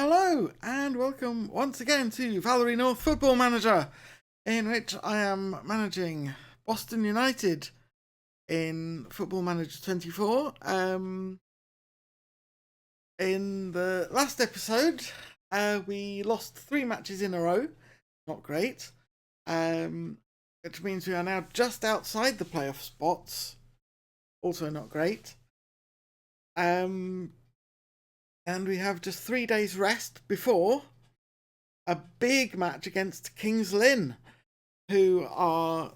Hello and welcome once again to Valery North Football Manager, in which I am managing Boston United in Football Manager 24. In the last episode, we lost 3 matches in a row. Not great. Which means we are now just outside the playoff spots. Also not great. And we have just 3 days rest before a big match against Kings Lynn, who are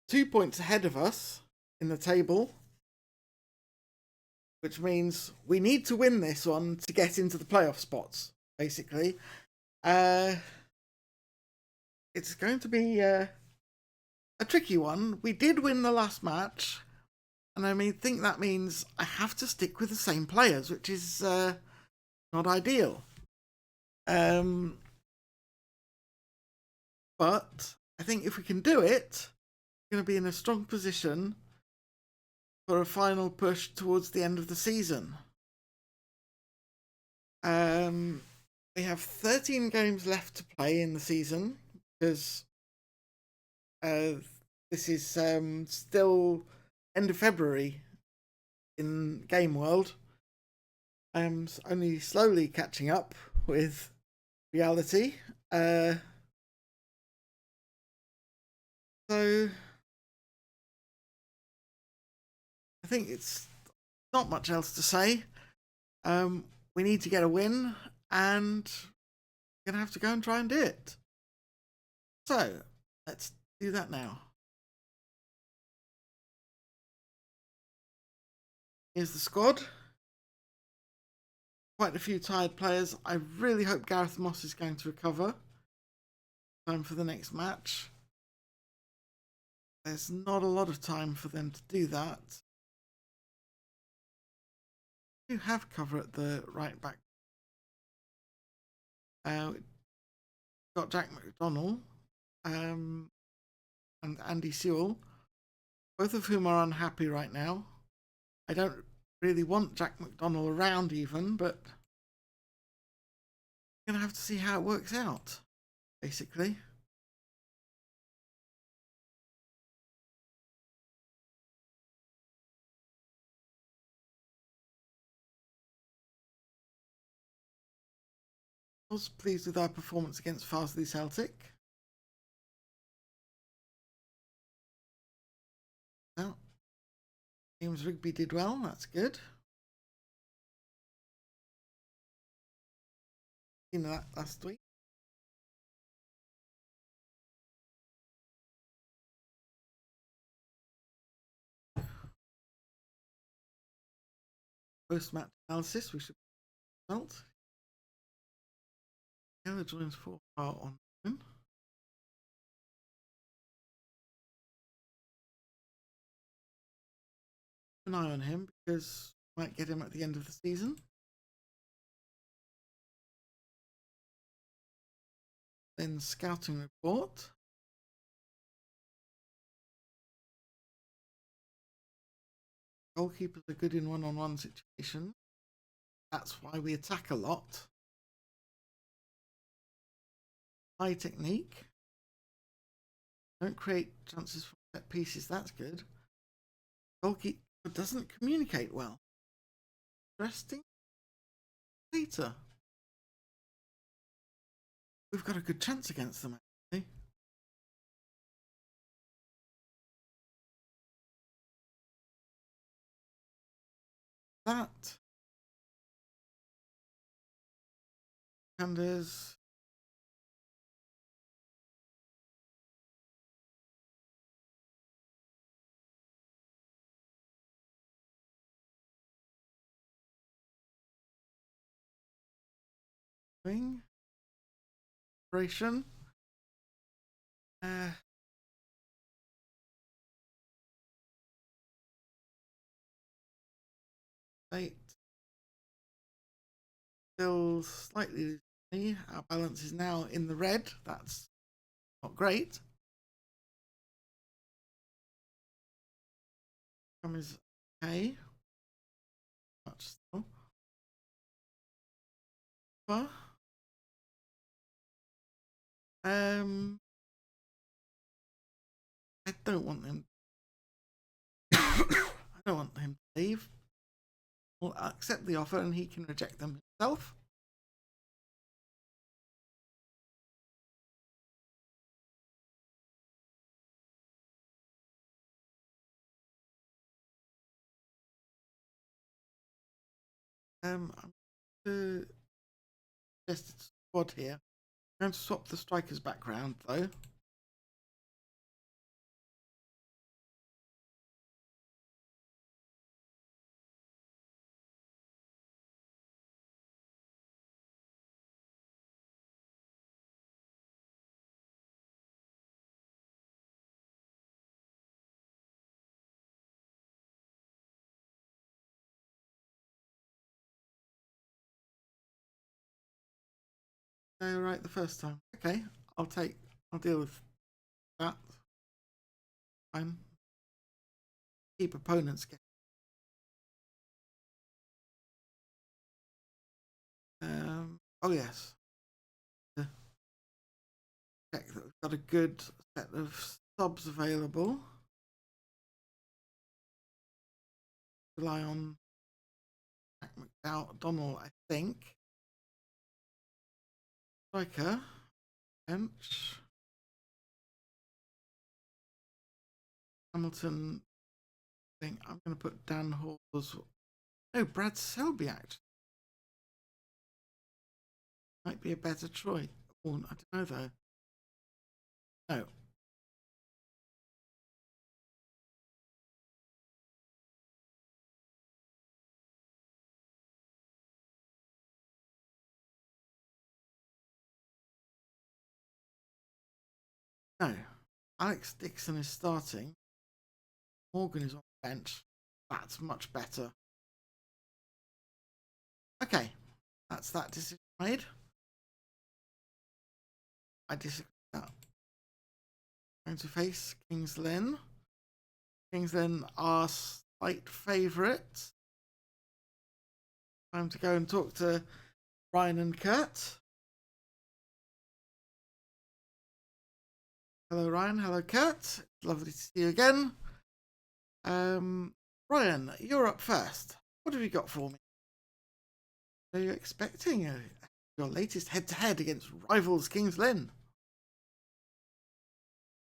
2 points ahead of us in the table, which means we need to win this one to get into the playoff spots, basically. It's going to be a tricky one. We did win the last match, and I think that means I have to stick with the same players, which is not ideal. But I think if we can do it, we're going to be in a strong position for a final push towards the end of the season. We have 13 games left to play in the season, because this is still end of February in Game World. I'm only slowly catching up with reality. So I think it's not much else to say. We need to get a win, and we're going to have to go and try and do it. So let's do that now. Here's the squad. Quite a few tired players. I really hope Gareth Moss is going to recover. Time for the next match. There's not a lot of time for them to do that. We do have cover at the right back. Got Jack McDonnell and Andy Sewell, both of whom are unhappy right now. I don't really want Jack McDonnell around even, but I'm going to have to see how it works out, basically. I was pleased with our performance against Farsley Celtic. Now, James Rigby did well, that's good. You know that last week. Post-match analysis, we should result. Taylor joins 4 on keep an eye on him, because we might get him at the end of the season. Then scouting report. Goalkeepers are good in one-on-one situations. That's why we attack a lot. High technique. Don't create chances from set pieces. That's good. Goalkeeper doesn't communicate well. Interesting. Later. We've got a good chance against them, actually. That. Anders. Wing. Operation. Eight. Still slightly. Our balance is now in the red. That's not great. Is okay. Much still. I don't want him. I don't want him to leave. I'll accept the offer and he can reject them himself. I'm going to suggest it's a squad here. I'm going to swap the striker's background though. So right the first time. Okay, I'll deal with that. Fine. Keep opponents getting. Oh yes. Check that we've got a good set of subs available. Rely on McDonald, I think. Striker, bench. Hamilton. I think I'm going to put Dan Hall's. No, Brad Selby actually might be a better choice. Oh, I don't know though. No. No. Alex Dixon is starting. Morgan is on the bench. That's much better. Okay. That's that decision made. I disagree with that. Going to face Kings Lynn. Kings Lynn are slight favourites. Time to go and talk to Ryan and Kurt. Hello, Ryan. Hello, Kurt. Lovely to see you again. Ryan, you're up first. What have you got for me? Are you expecting your latest head-to-head against rivals Kings Lynn?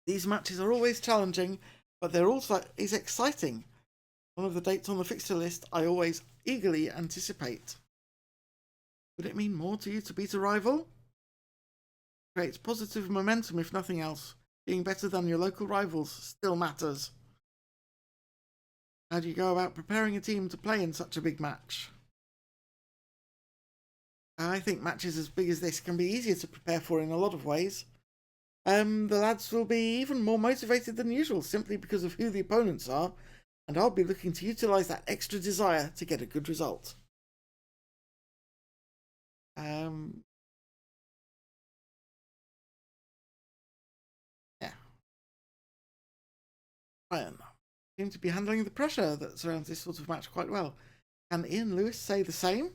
These matches are always challenging, but they're also exciting. One of the dates on the fixture list I always eagerly anticipate. Would it mean more to you to beat a rival? Creates positive momentum if nothing else. Being better than your local rivals still matters. How do you go about preparing a team to play in such a big match? I think matches as big as this can be easier to prepare for in a lot of ways. The lads will be even more motivated than usual simply because of who the opponents are, and I'll be looking to utilise that extra desire to get a good result. Yeah. Ryan seem to be handling the pressure that surrounds this sort of match quite well. Can Ian Lewis say the same?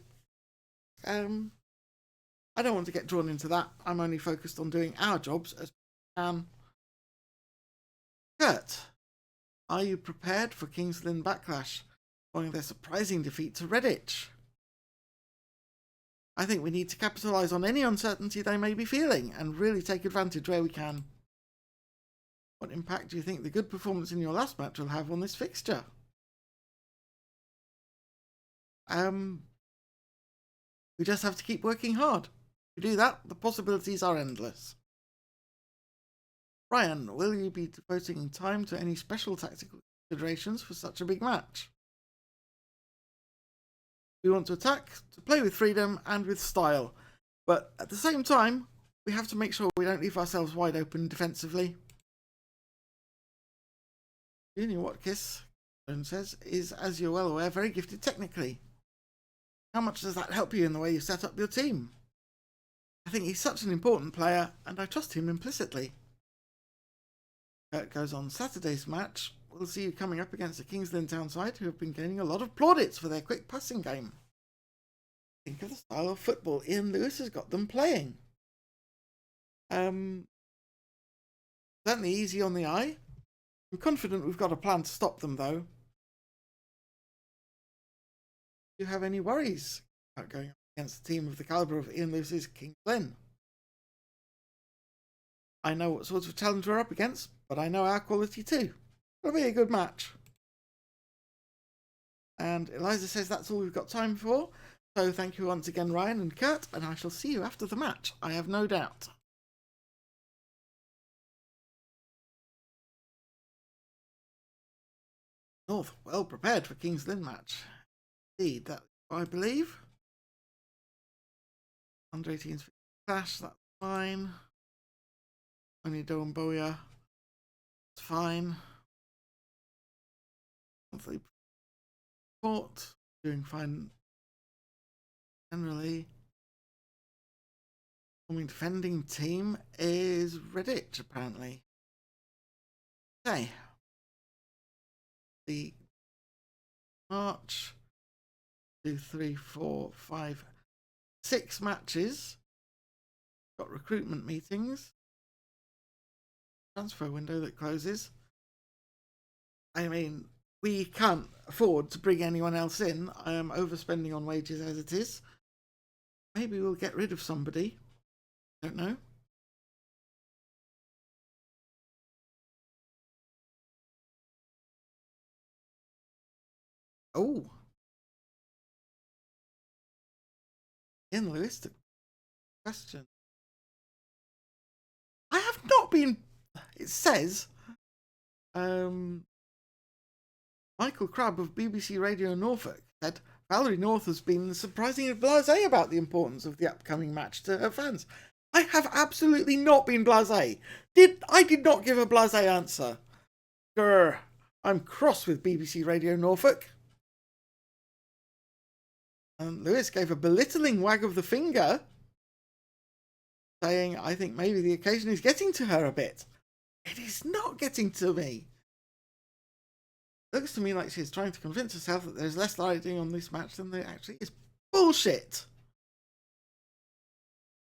I don't want to get drawn into that. I'm only focused on doing our jobs as we can. Kurt, are you prepared for Kings Lynn backlash following their surprising defeat to Redditch? I think we need to capitalise on any uncertainty they may be feeling and really take advantage where we can. What impact do you think the good performance in your last match will have on this fixture? We just have to keep working hard. If we do that, the possibilities are endless. Ryan, will you be devoting time to any special tactical considerations for such a big match? We want to attack, to play with freedom and with style, but at the same time, we have to make sure we don't leave ourselves wide open defensively. Junior Watkiss, Joan says, is, as you're well aware, very gifted technically. How much does that help you in the way you set up your team? I think he's such an important player, and I trust him implicitly. Kurt goes on Saturday's match. We'll see you coming up against the Kings Lynn town side, who have been gaining a lot of plaudits for their quick passing game. Think of the style of football Ian Lewis has got them playing. Certainly easy on the eye. I'm confident we've got a plan to stop them, though. Do you have any worries about going up against a team of the calibre of Ian Lewis's King Glen? I know what sorts of challenge we're up against, but I know our quality too. It'll be a good match. And Eliza says that's all we've got time for. So thank you once again, Ryan and Kurt, and I shall see you after the match, I have no doubt. North well prepared for King's Lynn match. Indeed, that I believe. Under 18's clash, that's fine. Only Do and Boya, it's fine. Monthly report, doing fine generally. Forming defending team is Redditch, apparently. Okay. The March 2, 3, 4, 5, 6 matches. Got recruitment meetings. Transfer window that closes. I mean, we can't afford to bring anyone else in. I am overspending on wages as it is. Maybe we'll get rid of somebody. Don't know. Oh. Ian Lewis, the question. I have not been. It says Michael Crabb of BBC Radio Norfolk said Valery North has been surprisingly blasé about the importance of the upcoming match to her fans. I have absolutely not been blasé. I did not give a blasé answer. Grr. I'm cross with BBC Radio Norfolk. And Lewis gave a belittling wag of the finger, saying, I think maybe the occasion is getting to her a bit. It is not getting to me. Looks to me like she's trying to convince herself that there's less riding on this match than there actually is. Bullshit!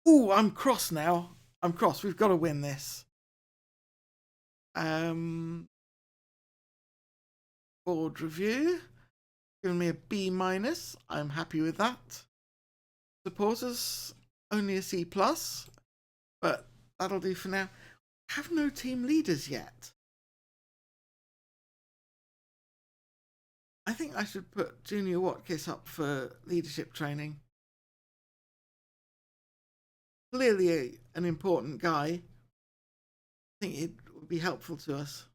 Ooh, I'm cross now. I'm cross. We've got to win this. Board review. Given me a B-. I'm happy with that. Supporters, only a C+, but that'll do for now. Have no team leaders yet. I think I should put Junior Watkiss up for leadership training. Clearly an important guy. I think it would be helpful to us.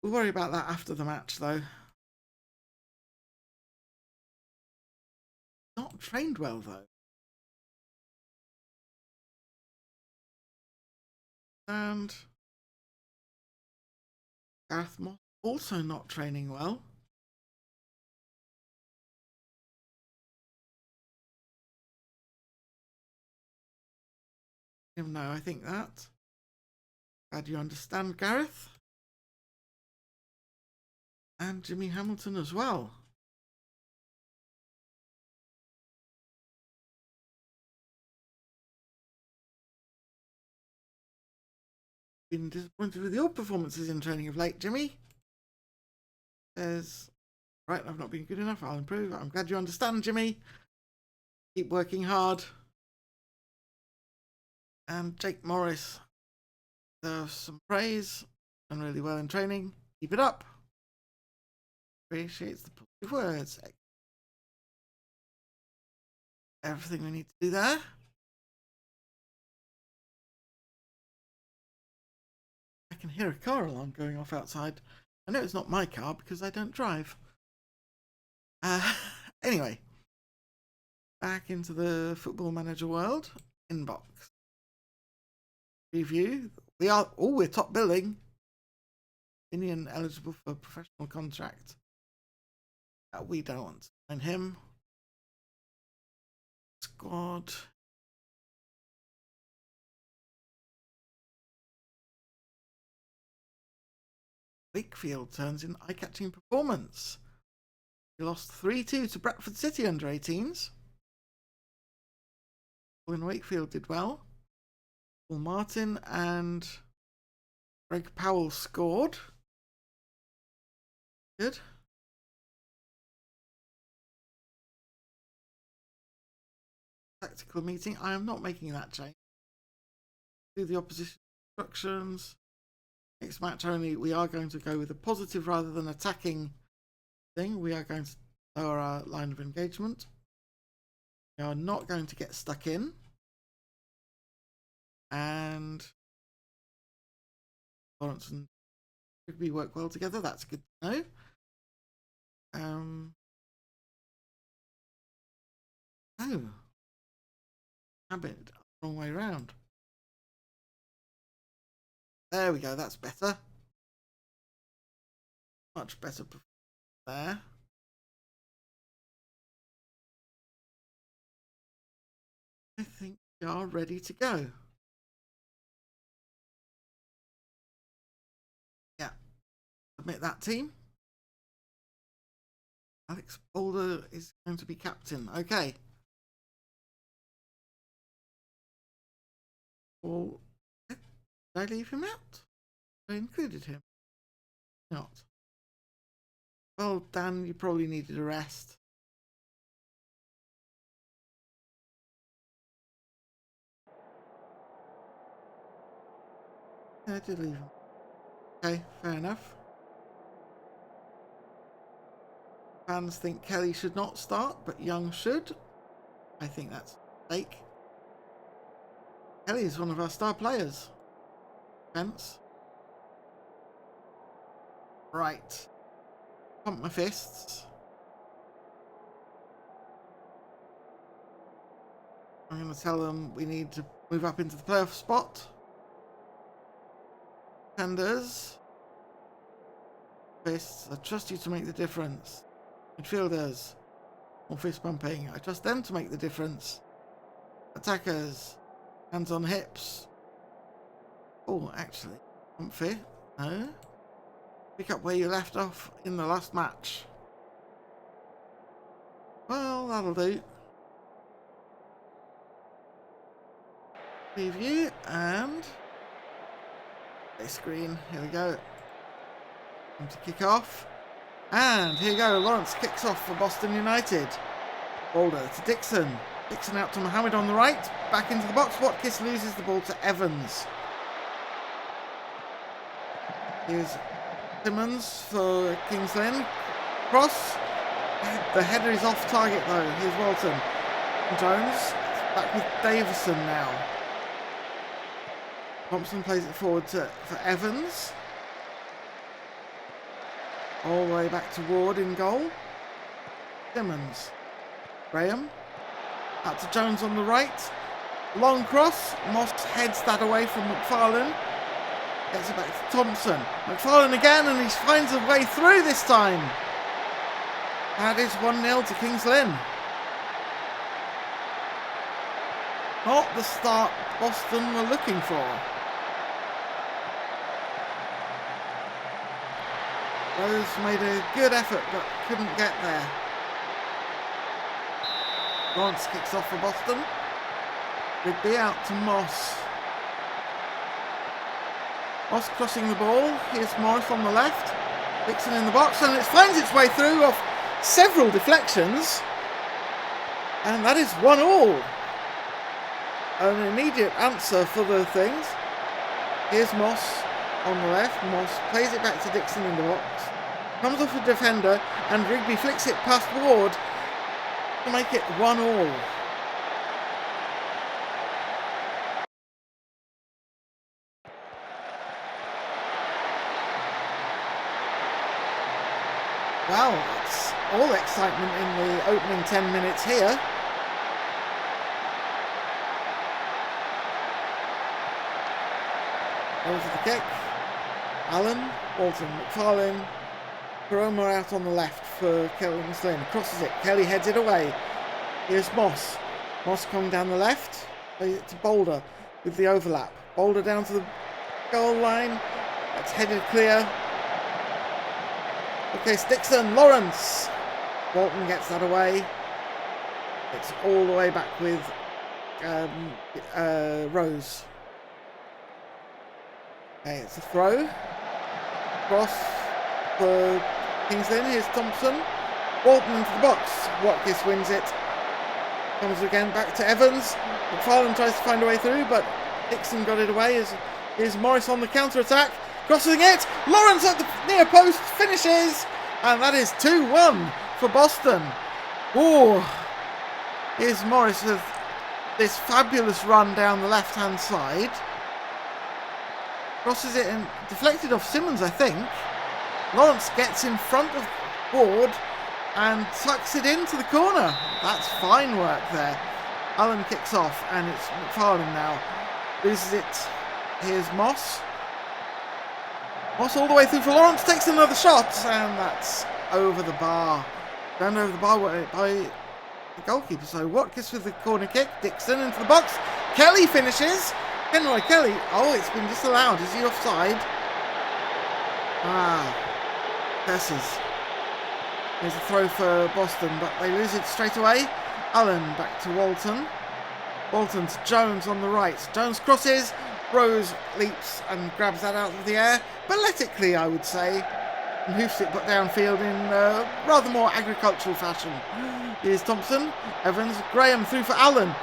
We'll worry about that after the match, though. Not trained well, though. And Gareth Moss also not training well. No, I think that. Glad you understand, Gareth. And Jimmy Hamilton as well. Been disappointed with your performances in training of late, Jimmy. Says, right, I've not been good enough. I'll improve. I'm glad you understand, Jimmy. Keep working hard. And Jake Morris deserves some praise. Done really well in training. Keep it up. Appreciates the positive words. Everything we need to do there. I can hear a car alarm going off outside. I know it's not my car because I don't drive. Anyway, back into the Football Manager world. Inbox. Review. We're top billing. Indian eligible for professional contract. We don't want to sign him. Squad. Wakefield turns in eye-catching performance. We lost 3-2 to Bradford City under 18s. Colin Wakefield did well. Paul Martin and Greg Powell scored. Good. Tactical meeting. I am not making that change. Do the opposition instructions. Next match only, we are going to go with a positive rather than attacking thing. We are going to lower our line of engagement. We are not going to get stuck in. And Lawrence and Rigby work well together. That's good to know. Oh. Habit. Wrong way round. There we go. That's better. Much better there. I think we are ready to go. Yeah. Submit that team. Alex Boulder is going to be captain. Okay. Well, did I leave him out? I included him. Not. Well, Dan, you probably needed a rest. I did leave him. Okay, fair enough. Fans think Kelly should not start, but Young should. I think that's a mistake. Kelly is one of our star players. Hence. Right. Pump my fists. I'm going to tell them we need to move up into the playoff spot. Defenders. Fists. I trust you to make the difference. Midfielders. More fist pumping. I trust them to make the difference. Attackers. Hands on hips. Oh, actually. Comfy. No. Pick up where you left off in the last match. Well, that'll do. Preview and play screen. Here we go. Time to kick off. And here you go. Lawrence kicks off for Boston United. Boulder to Dixon. Dixon out to Mohammed on the right. Back into the box. Watkins loses the ball to Evans. Here's Simmons for Kings Lynn. Cross. The header is off target though. Here's Walton. Jones. Back with Davison now. Thompson plays it forward for Evans. All the way back to Ward in goal. Simmons. Graham. Out to Jones on the right. Long cross. Moss heads that away from McFarlane. Gets it back to Thompson. McFarlane again, and he finds a way through this time. That is 1-0 to Kings Lynn. Not the start Boston were looking for. Rose made a good effort but couldn't get there. Lawrence kicks off for Boston. Rigby out to Moss. Moss crossing the ball. Here's Morris on the left. Dixon in the box, and it finds its way through off several deflections. And that is 1-1. An immediate answer for the things. Here's Moss on the left. Moss plays it back to Dixon in the box. Comes off a defender, and Rigby flicks it past Ward to make it 1-1. Wow, it's all excitement in the opening 10 minutes here. Over the kick. Allen, Walton, McFarlane, Caroma out on the left for Kelly Slynn. Crosses it. Kelly heads it away. Here's Moss. Moss coming down the left. Plays it to Boulder with the overlap. Boulder down to the goal line. That's headed clear. Okay, it's Dixon. Lawrence. Bolton gets that away. It's all the way back with Rose. Okay, it's a throw. Cross for Kings Lynn. Here's Thompson. Bolton into the box. Watkins wins it. Comes again back to Evans. McFarlane tries to find a way through, but Dixon got it away. Here's Morris on the counter-attack. Crossing it. Lawrence at the near post. Finishes. And that is 2-1 for Boston. Oh, here's Morris with this fabulous run down the left-hand side. Crosses it and deflected off Simmons, I think. Lawrence gets in front of Ward and tucks it into the corner. That's fine work there. Allen kicks off and it's McFarlane now. Loses it. Here's Moss. Moss all the way through for Lawrence. Takes another shot and that's over the bar. Down over the bar by the goalkeeper. So Watkins with the corner kick. Dixon into the box. Kelly finishes. Henry Kelly. Oh, it's been disallowed. Is he offside? Curses. There's a throw for Boston, but they lose it straight away. Allen back to Walton. Walton to Jones on the right. Jones crosses. Rose leaps and grabs that out of the air. Balletically, I would say. And hoofs it but downfield in rather more agricultural fashion. Here's Thompson. Evans. Graham through for Allen.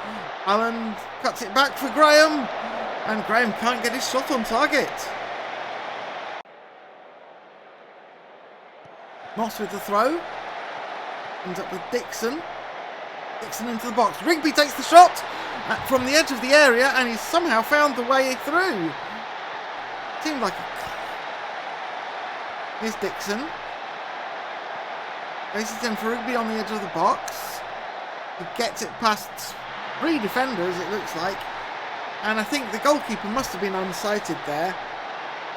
Allen cuts it back for Graham. And Graham can't get his shot on target. Moss with the throw. Ends up with Dixon. Dixon into the box. Rigby takes the shot from the edge of the area and he's somehow found the way through. Seemed like Here's Dixon. Races in for Rigby on the edge of the box. He gets it past 3 defenders, it looks like. And I think the goalkeeper must have been unsighted there.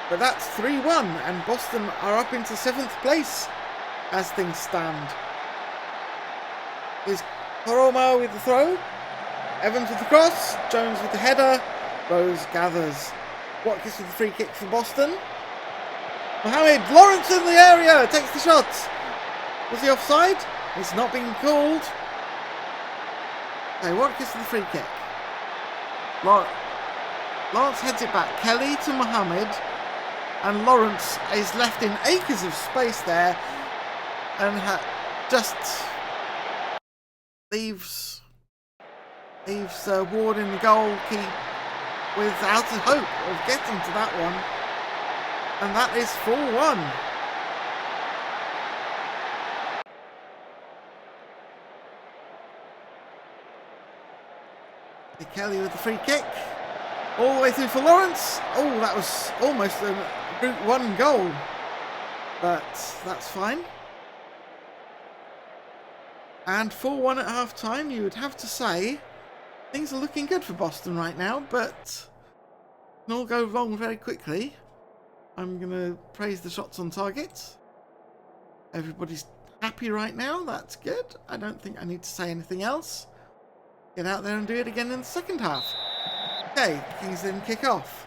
But that's 3-1 and Boston are up into 7th place as things stand. Here's Koroma with the throw. Evans with the cross. Jones with the header. Rose gathers. Watkins with the free kick for Boston. Mohamed Lawrence in the area. Takes the shot. Was he offside? It's not being called. Okay, Watkins with the free kick. Lawrence heads it back. Kelly to Mohamed. And Lawrence is left in acres of space there. And just leaves Ward in the goal without a hope of getting to that one. And that is 4-1. Kelly with the free kick. All the way through for Lawrence. Oh, that was almost a Group 1 goal. But that's fine. And 4-1 at half time, you would have to say things are looking good for Boston right now, but it can all go wrong very quickly. I'm going to praise the shots on target. Everybody's happy right now, that's good. I don't think I need to say anything else. Get out there and do it again in the second half. Okay, Kings Lynn kick off.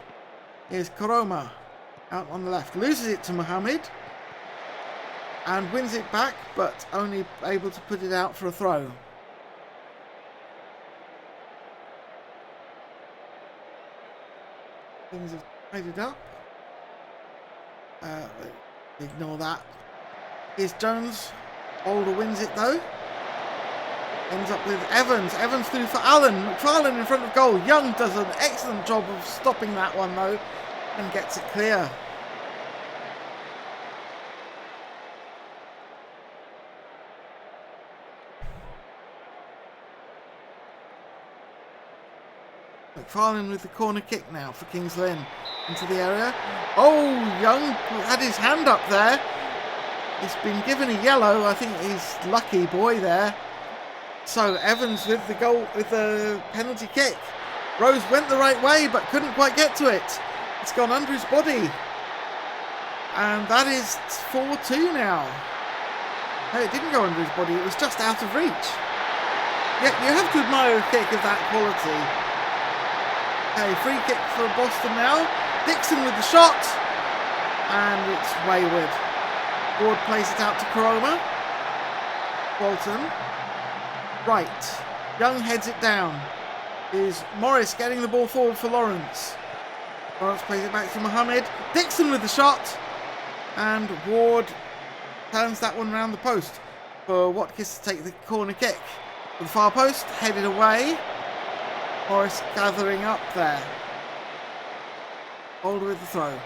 Here's Koroma out on the left, loses it to Mohamed. And wins it back, but only able to put it out for a throw. Things have tidied up. Ignore that. Here's Jones. Boulder wins it though. Ends up with Evans. Evans through for Allen. McFarlane in front of goal. Young does an excellent job of stopping that one though. And gets it clear. McFarlane with the corner kick now for Kings Lynn into the area. Oh, Young had his hand up there. He's been given a yellow. I think he's lucky boy there. So Evans with the goal, with the penalty kick. Rose went the right way but couldn't quite get to it. It's gone under his body. And that is 4-2 now. No, it didn't go under his body. It was just out of reach. Yeah, you have to admire a kick of that quality. Okay, free kick for Boston now. Dixon with the shot. And it's wayward. Ward plays it out to Koroma. Bolton. Right. Young heads it down. Is Morris getting the ball forward for Lawrence. Lawrence plays it back to Mohammed. Dixon with the shot. And Ward turns that one round the post for Watkins to take the corner kick. To the far post, headed away. Morris gathering up there. Boulder with the throw.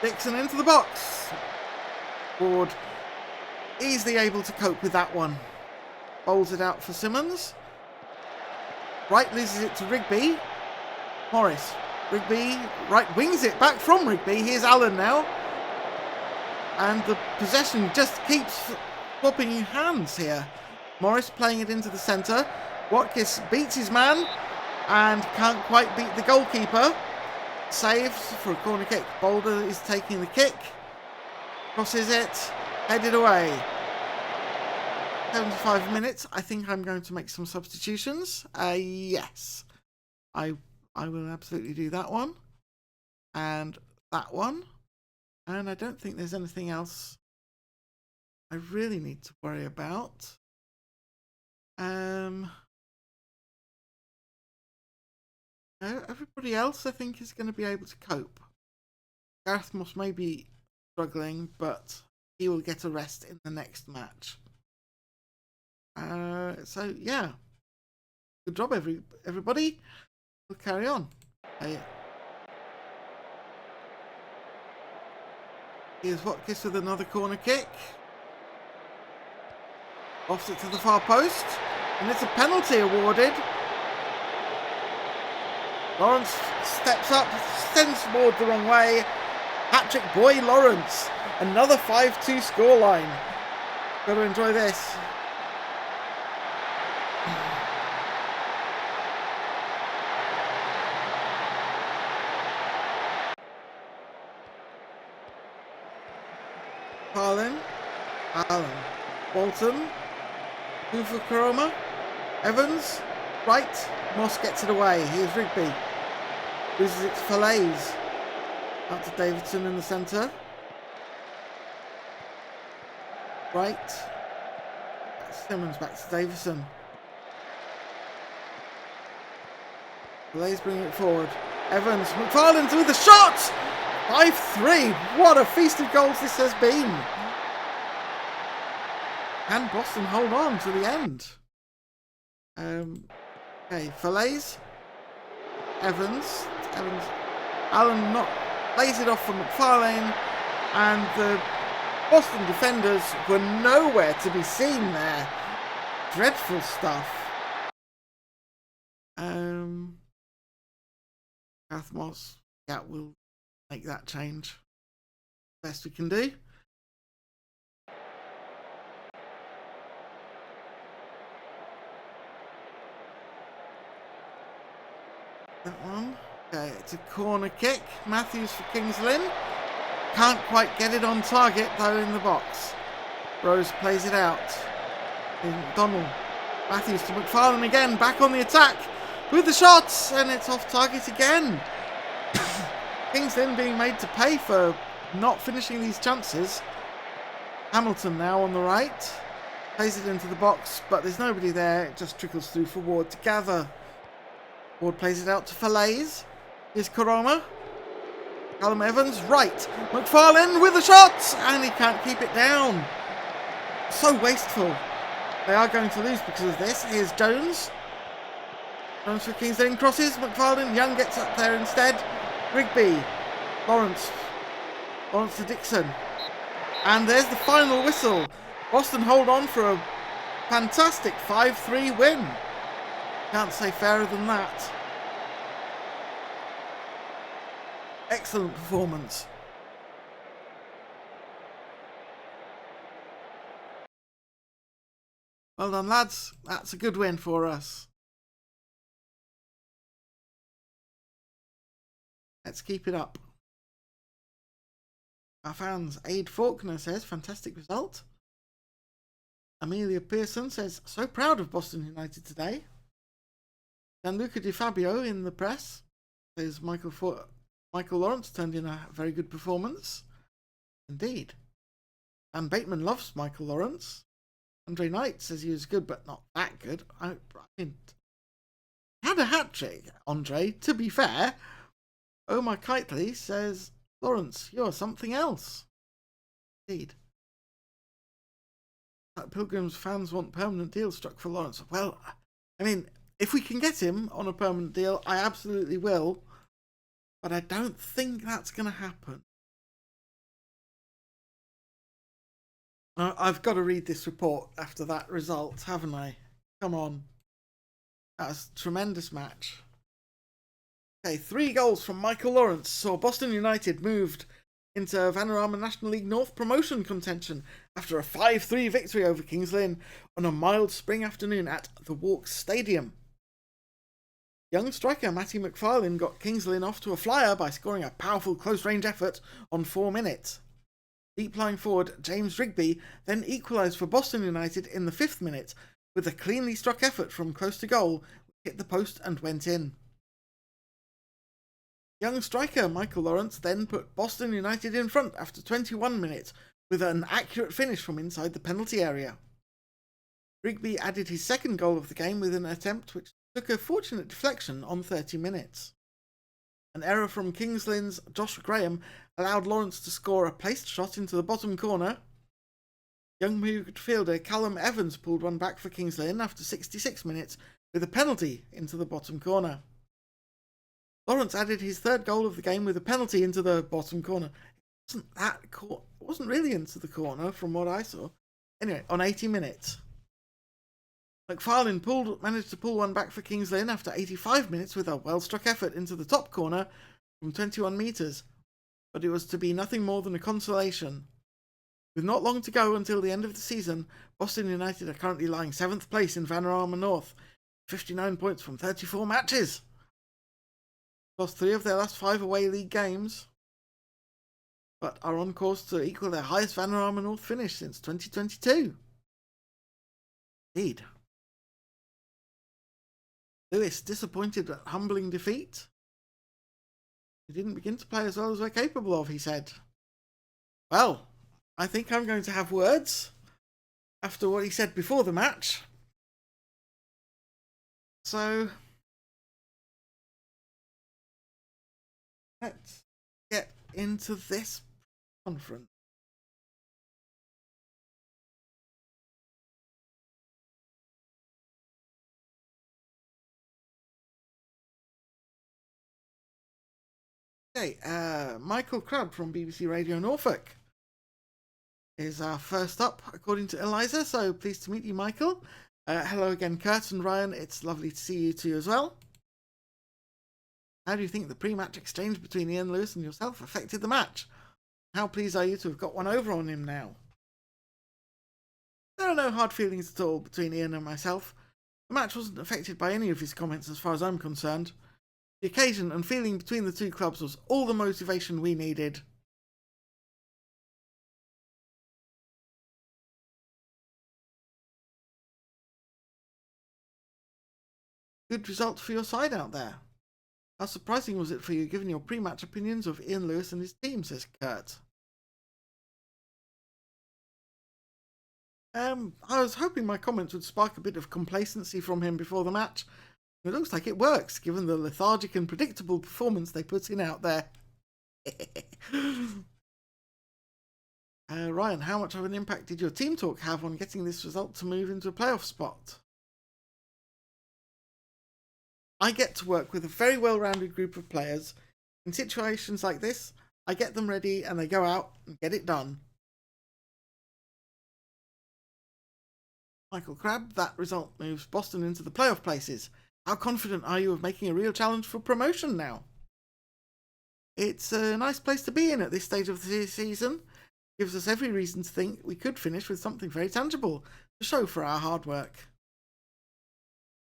Dixon into the box. Ward easily able to cope with that one. Bowls it out for Simmons. Wright loses it to Rigby. Morris. Rigby. Wright wings it back from Rigby. Here's Allen now. And the possession just keeps swapping hands here. Morris playing it into the centre. Watkins beats his man and can't quite beat the goalkeeper. Saves for a corner kick. Boulder is taking the kick. Crosses it. Headed away. 75 minutes. I think I'm going to make some substitutions. Yes. I will absolutely do that one. And that one. And I don't think there's anything else I really need to worry about. Everybody else I think is going to be able to cope. Gareth Moss may be struggling, but he will get a rest in the next match. So yeah, good job everybody. We'll carry on. Here's Watkins with another corner kick. Offs it to the far post, and it's a penalty awarded. Lawrence steps up, sends Ward the wrong way. Hat-trick boy Lawrence. Another 5-2 scoreline. Got to enjoy this. Allen. Bolton. Hoover Karoma. Evans. Right. Moss gets it away. Here's Rigby. Loses it to Falaise. Out to Davidson in the centre. Right. Simmons back to Davison. Falaise bringing it forward. Evans. McFarland with the shot! 5-3. What a feast of goals this has been. Can Boston hold on to the end? Okay, Falaise. Evans. Allen lays it off from McFarlane, and the Boston defenders were nowhere to be seen there. Dreadful stuff. Gareth Moss, yeah, we'll make that change. Best we can do. That one. Okay, it's a corner kick. Matthews for Kings Lynn. Can't quite get it on target though in the box. Rose plays it out. McDonald. Matthews to McFarlane again. Back on the attack with the shots, and it's off target again. Kings Lynn being made to pay for not finishing these chances. Hamilton now on the right. Plays it into the box, but there's nobody there. It just trickles through for Ward to gather. Ward plays it out to Falaise. Here's Karoma. Callum Evans, right. McFarlane with the shot, and he can't keep it down. So wasteful. They are going to lose because of this. Here's Jones. Jones for Kings Lynn crosses. McFarlane. Young gets up there instead. Rigby. Lawrence to Dixon. And there's the final whistle. Boston hold on for a fantastic 5-3 win. Can't say fairer than that. Excellent performance. Well done, lads. That's a good win for us. Let's keep it up. Our fans, Aid Faulkner says, fantastic result. Amelia Pearson says, so proud of Boston United today. Gianluca Di Fabio in the press says, Michael Lawrence turned in a very good performance. Indeed. And Bateman loves Michael Lawrence. Andre Knight says he was good, but not that good. I mean, had a hat-trick, Andre, to be fair. Omar Kitely says, Lawrence, you're something else. Indeed. Pilgrim's fans want permanent deals struck for Lawrence. Well, I mean, if we can get him on a permanent deal, I absolutely will. But I don't think that's going to happen. I've got to read this report after that result, haven't I? Come on. That was a tremendous match. Okay, 3 goals from Michael Lawrence saw Boston United moved into Vanarama National League North promotion contention after a 5-3 victory over Kings Lynn on a mild spring afternoon at the Walks Stadium. Young striker Matty McFarlane got Kings Lynn off to a flyer by scoring a powerful close-range effort on 4 minutes. Deep-lying forward James Rigby then equalised for Boston United in the 5th minute with a cleanly struck effort from close to goal, which hit the post and went in. Young striker Michael Lawrence then put Boston United in front after 21 minutes with an accurate finish from inside the penalty area. Rigby added his 2nd goal of the game with an attempt which took a fortunate deflection on 30 minutes. An error from Kings Lynn's Josh Graham allowed Lawrence to score a placed shot into the bottom corner. Young midfielder Callum Evans pulled one back for Kings Lynn after 66 minutes with a penalty into the bottom corner. Lawrence added his 3rd goal of the game with a penalty into the bottom corner. It wasn't really into the corner from what I saw. Anyway, on 80 minutes. McFarlane managed to pull one back for Kings Lynn after 85 minutes with a well-struck effort into the top corner from 21 metres, but it was to be nothing more than a consolation. With not long to go until the end of the season, Boston United are currently lying 7th place in Vanarama North, 59 points from 34 matches. Lost 3 of their last 5 away league games, but are on course to equal their highest Vanarama North finish since 2022. Indeed. Lewis disappointed at humbling defeat. We didn't begin to play as well as we're capable of, he said. Well, I think I'm going to have words after what he said before the match. So let's get into this conference. Okay, Michael Crabb from BBC Radio Norfolk is our first up, according to Eliza, so pleased to meet you, Michael. Hello again, Kurt and Ryan. It's lovely to see you two as well. How do you think the pre-match exchange between Ian Lewis and yourself affected the match? How pleased are you to have got one over on him now? There are no hard feelings at all between Ian and myself. The match wasn't affected by any of his comments as far as I'm concerned. The occasion and feeling between the 2 clubs was all the motivation we needed. Good result for your side out there. How surprising was it for you given your pre-match opinions of Ian Lewis and his team, says Kurt. I was hoping my comments would spark a bit of complacency from him before the match. It looks like it works, given the lethargic and predictable performance they put in out there. Ryan, how much of an impact did your team talk have on getting this result to move into a playoff spot? I get to work with a very well-rounded group of players. In situations like this, I get them ready and they go out and get it done. Michael Crabb, that result moves Boston into the playoff places. How confident are you of making a real challenge for promotion now? It's a nice place to be in at this stage of the season. Gives us every reason to think we could finish with something very tangible to show for our hard work.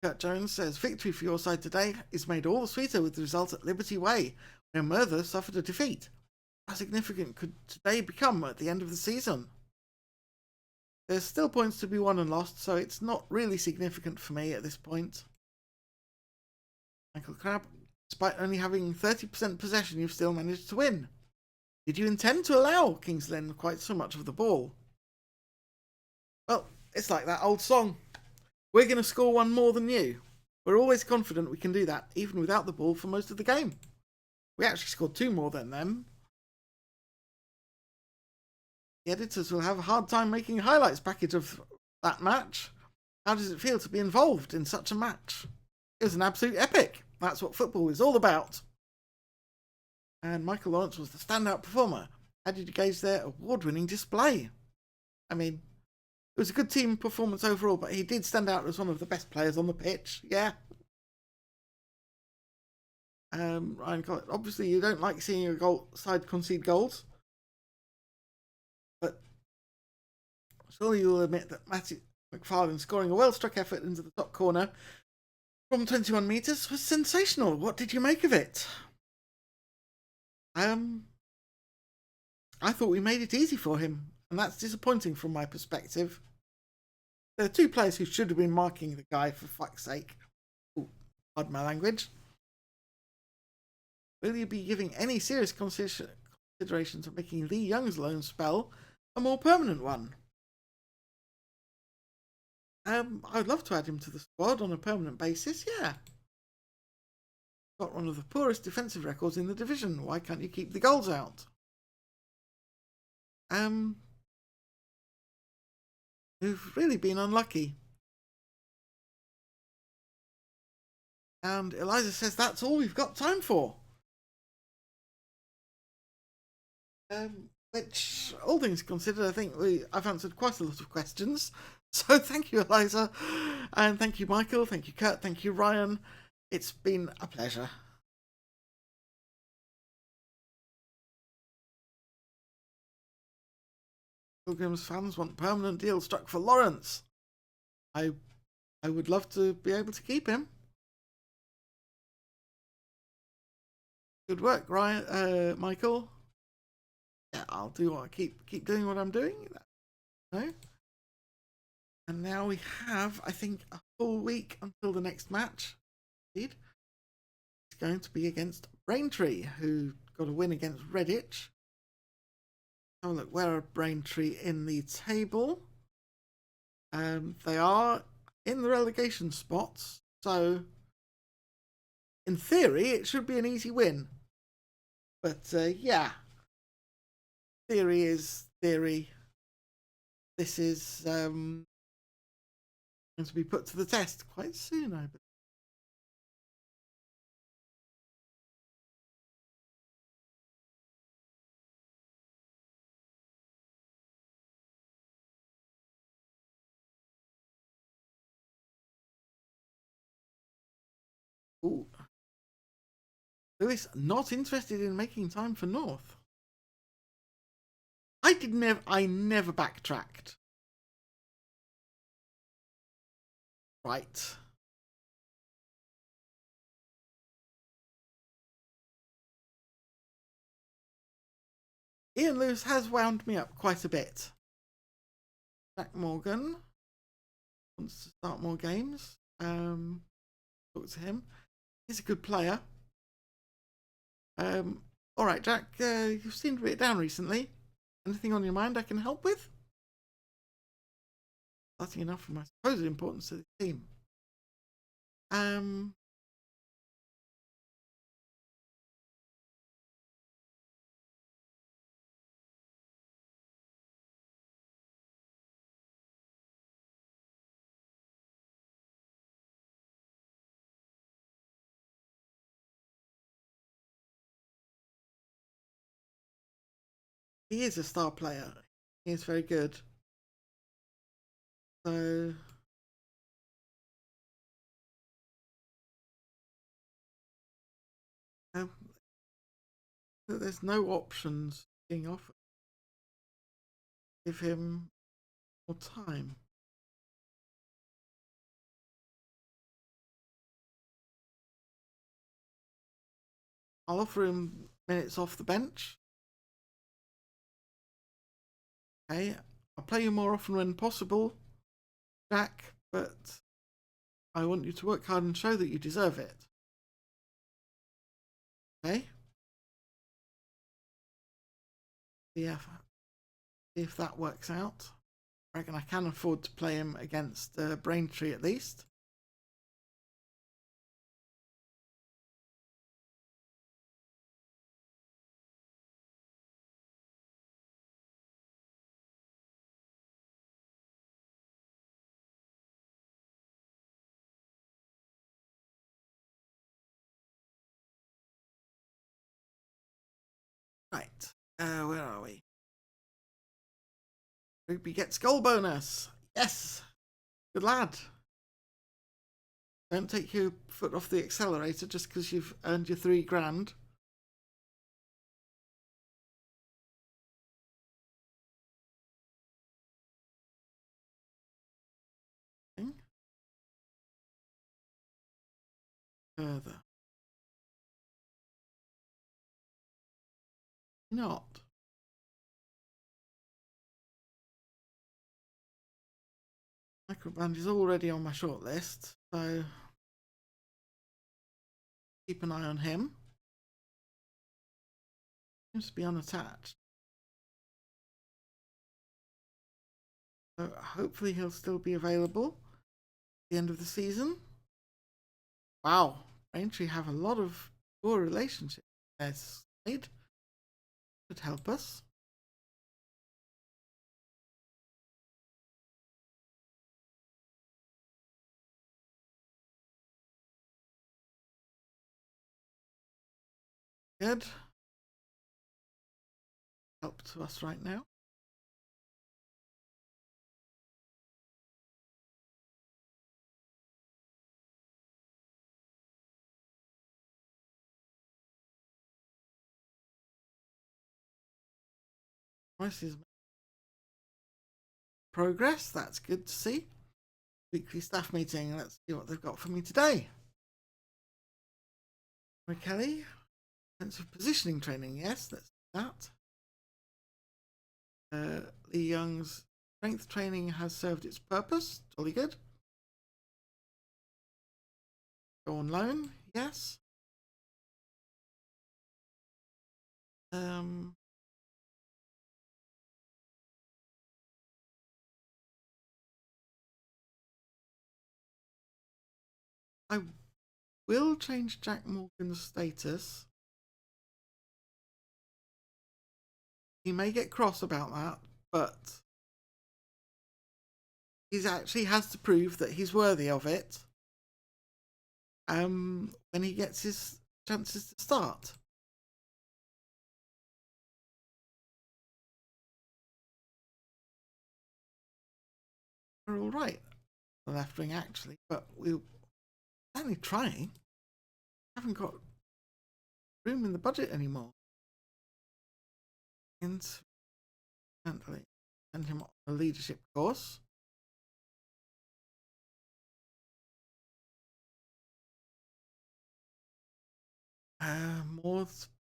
Kurt Jones says, victory for your side today is made all the sweeter with the result at Liberty Way, where Merthyr suffered a defeat. How significant could today become at the end of the season? There's still points to be won and lost, so it's not really significant for me at this point. Michael Crabb, despite only having 30% possession, you've still managed to win. Did you intend to allow Kings Lynn quite so much of the ball? Well, it's like that old song. We're going to score one more than you. We're always confident we can do that, even without the ball for most of the game. We actually scored 2 more than them. The editors will have a hard time making a highlights package of that match. How does it feel to be involved in such a match? It was an absolute epic. That's what football is all about. And Michael Lawrence was the standout performer. How did you gauge their award-winning display? I mean, it was a good team performance overall, but he did stand out as one of the best players on the pitch. Yeah. Ryan Collett, obviously you don't like seeing your side concede goals, but surely you'll admit that Matty McFarlane scoring a well-struck effort into the top corner from 21 metres was sensational. What did you make of it? I thought we made it easy for him, and that's disappointing from my perspective. There are 2 players who should have been marking the guy, for fuck's sake. Ooh, pardon my language. Will you be giving any serious consideration to making Lee Young's loan spell a more permanent one? I'd love to add him to the squad on a permanent basis, yeah. Got one of the poorest defensive records in the division. Why can't you keep the goals out? Who've really been unlucky. And Eliza says that's all we've got time for. Which, all things considered, I think I've answered quite a lot of questions. So thank you, Eliza. And thank you, Michael. Thank you, Kurt. Thank you, Ryan. It's been a pleasure. Pilgrims fans want permanent deal struck for Lawrence. I would love to be able to keep him. Good work, Ryan, Michael. Yeah, I'll do what I keep doing what I'm doing. No. And now we have, I think, a full week until the next match. Indeed. It's going to be against Braintree, who got a win against Redditch. Have a look, where are Braintree in the table? They are in the relegation spots, so in theory it should be an easy win. But yeah, theory is theory. This is going to be put to the test quite soon, I believe. Ooh. Lewis not interested in making time for North. I never backtracked. Right. Ian Lewis has wound me up quite a bit. Jack Morgan wants to start more games. Talk to him. He's a good player. All right, Jack, you seemed a bit down recently. Anything on your mind I can help with? That's enough for my supposed importance to the team. He is a star player. He is very good. So there's no options being offered. Give him more time. I'll offer him minutes off the bench. Okay, I'll play you more often when possible, Jack, but I want you to work hard and show that you deserve it. Okay? See if that works out. reckon I can afford to play him against Braintree at least. Right, where are we? Ruby gets goal bonus. Yes, good lad. Don't take your foot off the accelerator just because you've earned your £3,000. Further. Not. Microband is already on my shortlist, so keep an eye on him. Seems to be unattached. So hopefully he'll still be available at the end of the season. Wow, Braintree have a lot of poor relationships. There's Slade. Could help us. Good. Help to us right now. This is progress. That's good to see. Weekly staff meeting. Let's see what they've got for me today. Kelly, sense of positioning training. Yes, let's do that. Lee Young's strength training has served its purpose. Jolly good. Go on loan. Yes. I will change Jack Morgan's status. He may get cross about that, but he actually has to prove that he's worthy of it when he gets his chances to start. We're all right, the left wing actually, but we're only trying. Haven't got room in the budget anymore. Incidentally, send him on a leadership course. More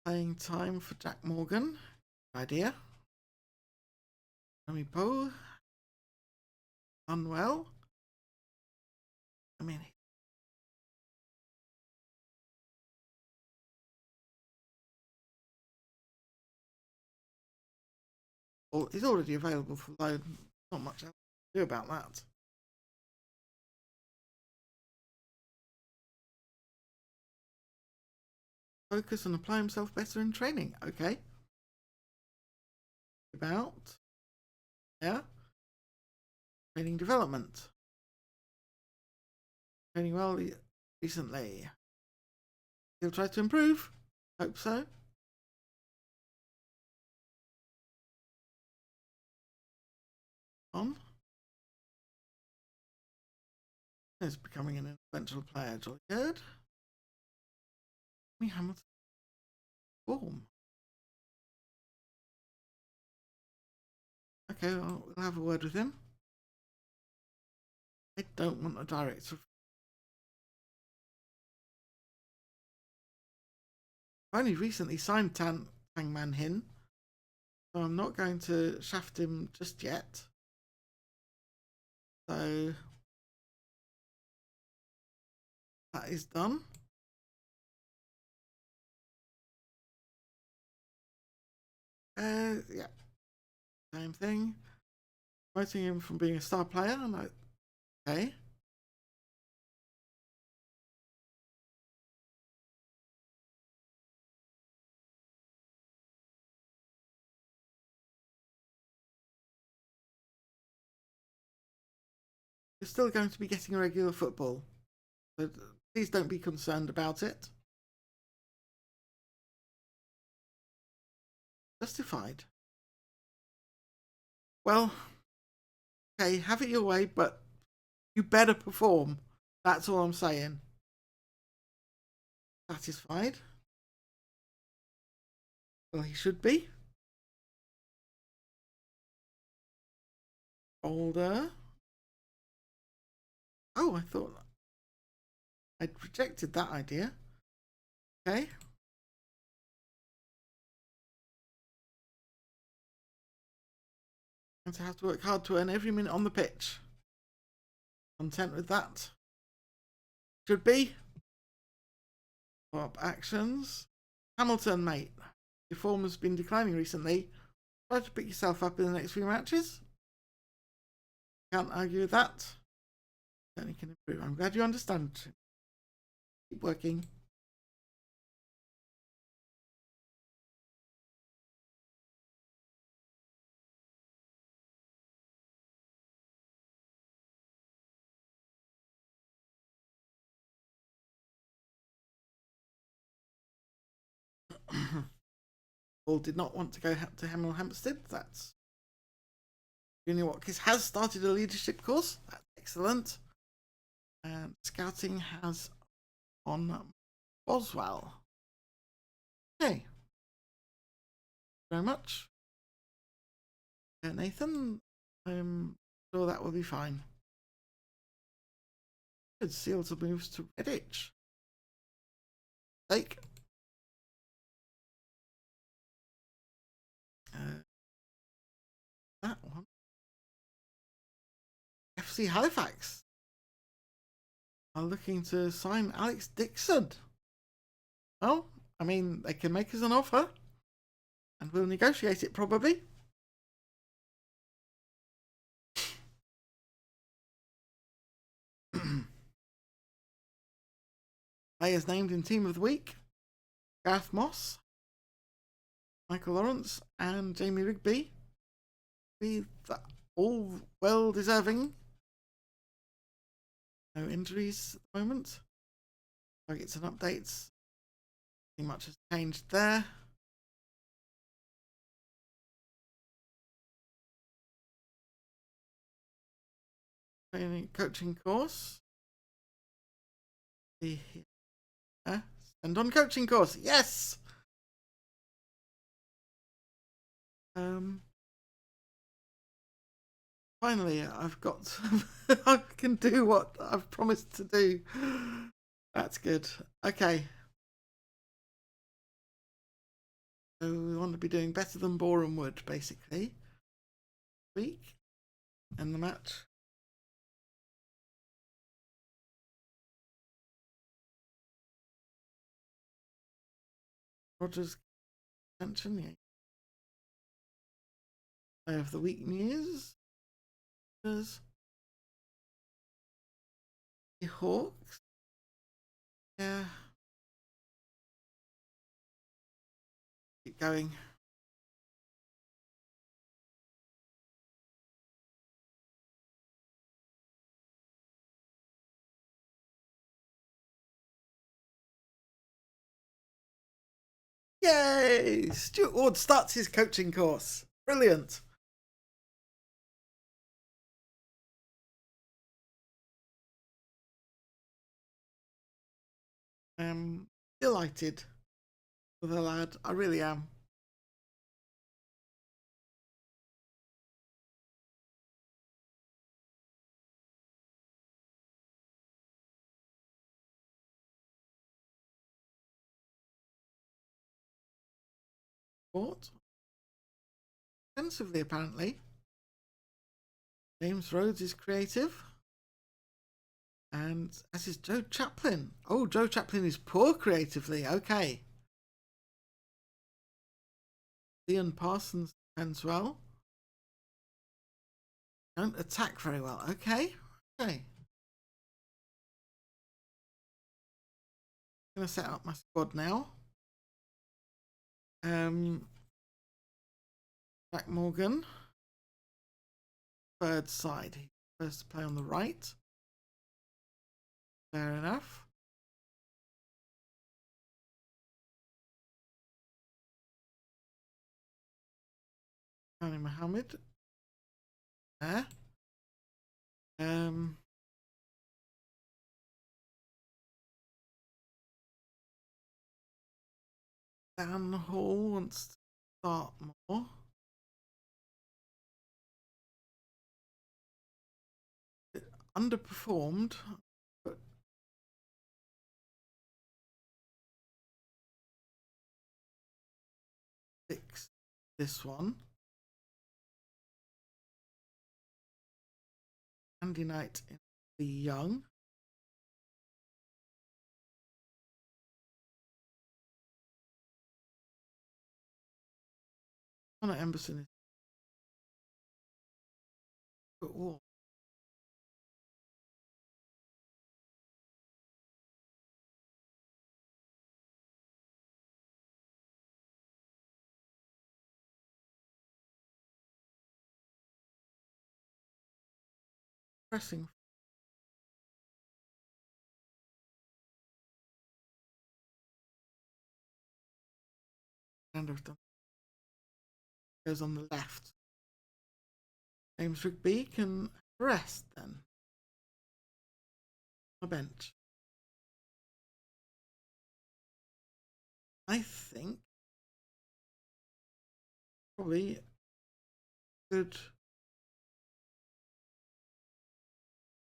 playing time for Jack Morgan. Good idea. Tommy Poe. Unwell. I mean, well, he's already available for loan. Not much else to do about that. Focus and apply himself better in training. Okay. About, yeah, training development. Training well recently. He'll try to improve. Hope so. On. He's becoming an influential player. Jolly good. Hamilton. Form. Okay, well, we'll have a word with him. I don't want a director. I've only recently signed Tang Man Hin, so I'm not going to shaft him just yet. So that is done. Yeah, same thing. Promoting him from being a star player. No. Okay. You're still going to be getting regular football. So please don't be concerned about it. Justified. Well, okay, have it your way, but you better perform. That's all I'm saying. Satisfied? Well, he should be. Older. Oh, I thought I'd rejected that idea. Okay. And to have to work hard to earn every minute on the pitch. Content with that. Should be. Top actions. Hamilton, mate. Your form has been declining recently. Try to pick yourself up in the next few matches. Can't argue with that. Certainly can improve. I'm glad you understand. Keep working. Paul did not want to go to Hemel Hempstead. That's Junior Watkins has started a leadership course. That's excellent. And scouting has on Boswell. Okay. Very much. Nathan, I'm sure that will be fine. Good. Seals moves to Redditch. Take. That one. FC Halifax are looking to sign Alex Dixon. Well, I mean, they can make us an offer and we'll negotiate it probably. Players named in Team of the Week: Gareth Moss, Michael Lawrence, and Jamie Rigby. All well deserving. No injuries at the moment. Targets and updates. Nothing much has changed there. Training coaching course. Send on coaching course. Yes. Finally, I've got. I can do what I've promised to do. That's good. Okay. So we want to be doing better than Boreham Wood, basically. Week and the match. Rogers attention, yeah. Player of the week news. The Hawks. Yeah. Keep going. Yay! Stuart Ward starts his coaching course. Brilliant. I'm delighted with the lad. I really am. What? Extensively, apparently. James Rhodes is creative. And as is Joe Chaplin. Oh, Joe Chaplin is poor creatively. Okay. Ian Parsons defends well. Don't attack very well. Okay. Okay. I'm going to set up my squad now. Jack Morgan. Third side. He's supposed to play on the right. Fair enough. Tony Mohammed. There. Dan Hall wants to start more. It underperformed, but fix this one. Andy Knight in the young. Connor Emberson is good wall. Pressing. Goes on the left. James Rigby can rest then. On the bench. I think probably good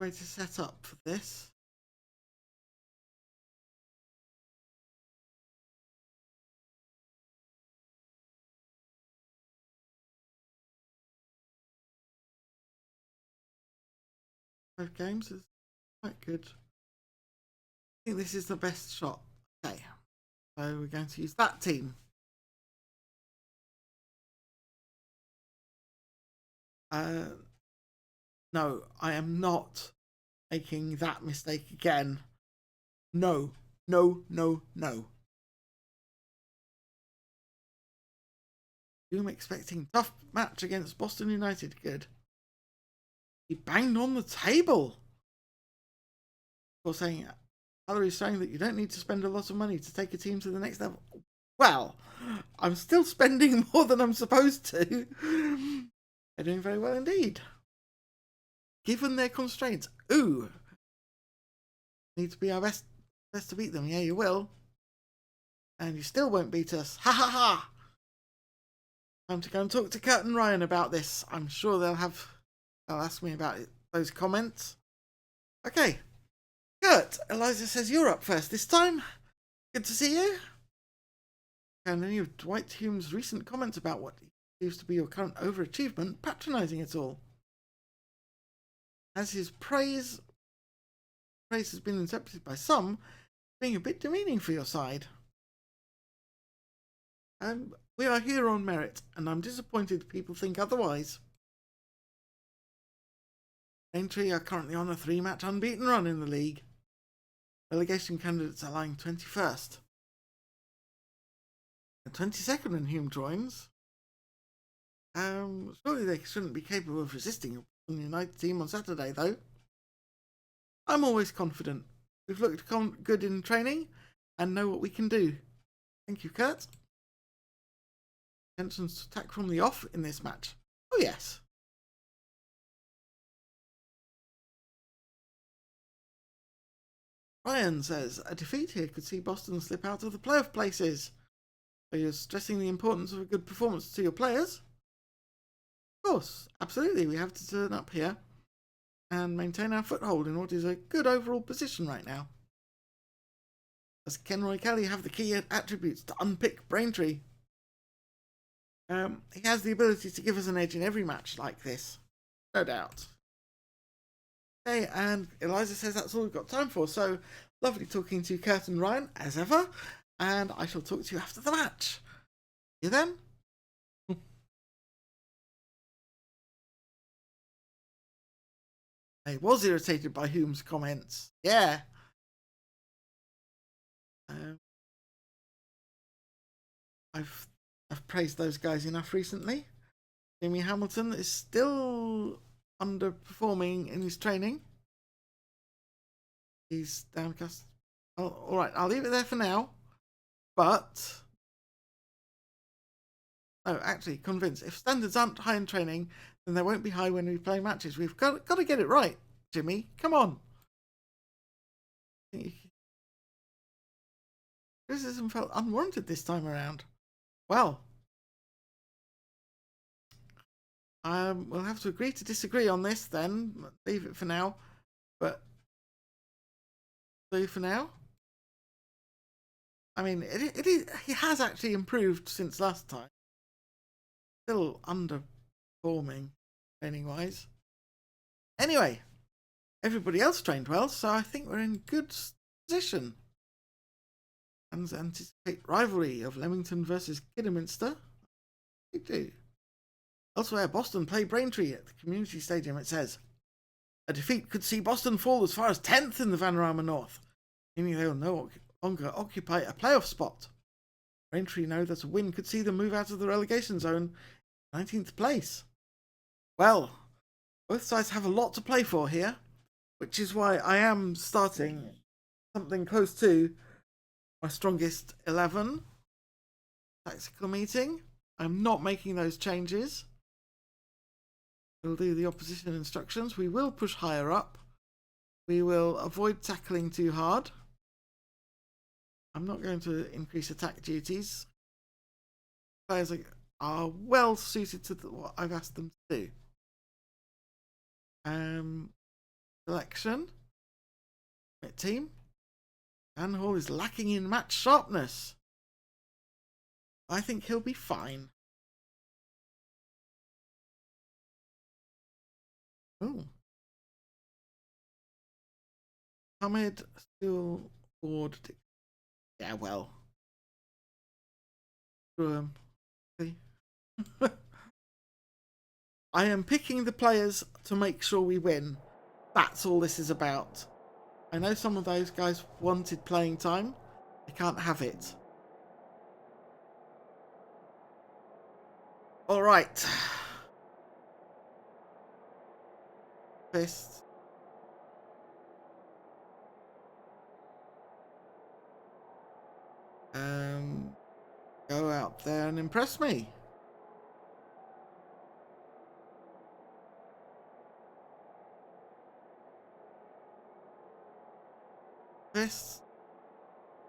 way to set up for this. Five games is quite good. I think this is the best shot. Okay, so we're going to use that team. No, I am not making that mistake again. No, no, no, no. I'm expecting tough match against Boston United. Good. He banged on the table. For saying, Valery's saying that you don't need to spend a lot of money to take a team to the next level. Well, I'm still spending more than I'm supposed to. They're doing very well indeed. Given their constraints. Ooh. Need to be our best to beat them. Yeah, you will. And you still won't beat us. Ha ha ha. Time to go and talk to Kurt and Ryan about this. I'm sure they'll ask me about those comments. Okay. Kurt, Eliza says you're up first this time. Good to see you. And any of Dwight Hume's recent comments about what seems to be your current overachievement patronising it all? As his praise has been interpreted by some being a bit demeaning for your side. We are here on merit, and I'm disappointed people think otherwise. Aintree are currently on a 3-match unbeaten run in the league. Relegation candidates are lying 21st. And 22nd when Hume joins. Surely they shouldn't be capable of resisting a United team on Saturday, though. I'm always confident. We've looked good in training and know what we can do. Thank you, Kurt. Intentions to attack from the off in this match. Oh, yes. Ryan says, a defeat here could see Boston slip out of the playoff places. So you're stressing the importance of a good performance to your players? Of course, absolutely. We have to turn up here and maintain our foothold in what is a good overall position right now. Does Kenroy Kelly have the key attributes to unpick Braintree? He has the ability to give us an edge in every match like this. No doubt. Okay, and Eliza says that's all we've got time for. So, lovely talking to Kurt and Ryan, as ever. And I shall talk to you after the match. See you then. I was irritated by Hume's comments. Yeah. I've praised those guys enough recently. Jamie Hamilton is still underperforming in his training. He's downcast. Oh, all right, I'll leave it there for now. But no, actually, convinced. If standards aren't high in training, then they won't be high when we play matches. We've got to get it right, Jimmy. Come on. Criticism felt unwarranted this time around. Well, we'll have to agree to disagree on this then. Leave it for now. But leave for now. I mean, he has actually improved since last time. Still underperforming training-wise. Anyway, everybody else trained well, so I think we're in good position. And anticipate rivalry of Leamington versus Kidderminster. We do. Elsewhere, Boston play Braintree at the Community Stadium. It says, a defeat could see Boston fall as far as 10th in the Vanarama North, meaning they will no longer occupy a playoff spot. Braintree know that a win could see them move out of the relegation zone, 19th place. Well, both sides have a lot to play for here, which is why I am starting something close to my strongest 11 tactical meeting. I'm not making those changes. We'll do the opposition instructions. We will push higher up. We will avoid tackling too hard. I'm not going to increase attack duties. Players are well suited to what I've asked them to do. Selection. Team. Dan Hall is lacking in match sharpness. I think he'll be fine. Oh. Hamid still bored. Yeah, well. See. I am picking the players to make sure we win. That's all this is about. I know some of those guys wanted playing time. They can't have it. All right. Fist. Go out there and impress me. Fists.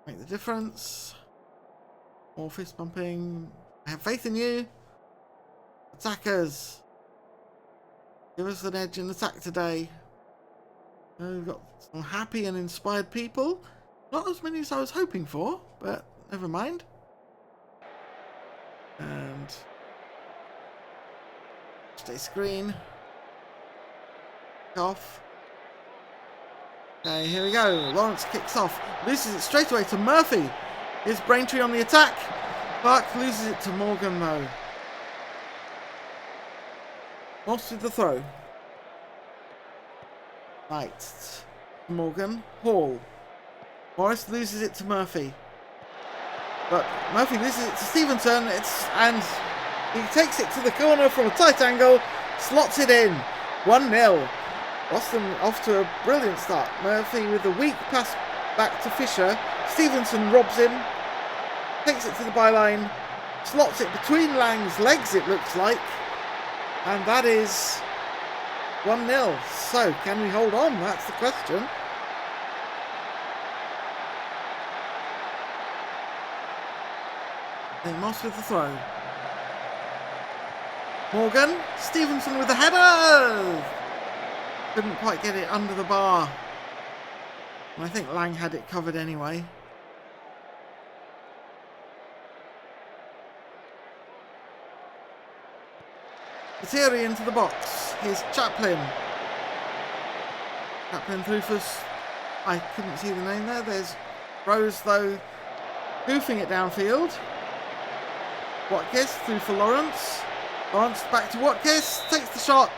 Make the difference. More fist pumping. I have faith in you. Attackers. Give us an edge in attack today. We've got some happy and inspired people. Not as many as I was hoping for, but never mind. And stay screen. Off. Okay, here we go. Lawrence kicks off. Loses it straight away to Murphy. Here's Braintree on the attack. Clark loses it to Morgan though. Moss with the throw. Right. Morgan. Hall. Morris loses it to Murphy. But Murphy loses it to Stevenson. And he takes it to the corner from a tight angle. Slots it in. 1-0. Boston off to a brilliant start. Murphy with a weak pass back to Fisher. Stevenson robs him. Takes it to the byline. Slots it between Lang's legs, it looks like. And that is 1-0. So, can we hold on? That's the question. Then Moss with the throw. Morgan. Stevenson with the header. Couldn't quite get it under the bar. And I think Lang had it covered anyway. Kateri into the box. Here's Chaplin. Chaplin through for... I couldn't see the name there. There's Rose, though, goofing it downfield. Watkis through for Lawrence. Lawrence back to Watkis. Takes the shot.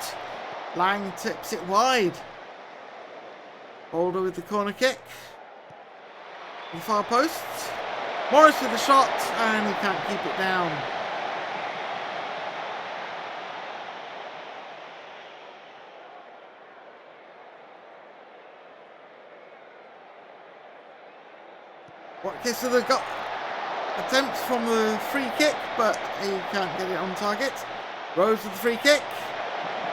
Lang tips it wide. Boulder with the corner kick. The far post. Morris with the shot, and he can't keep it down. Watkins with the attempts from the free kick, but he can't get it on target. Rose with the free kick.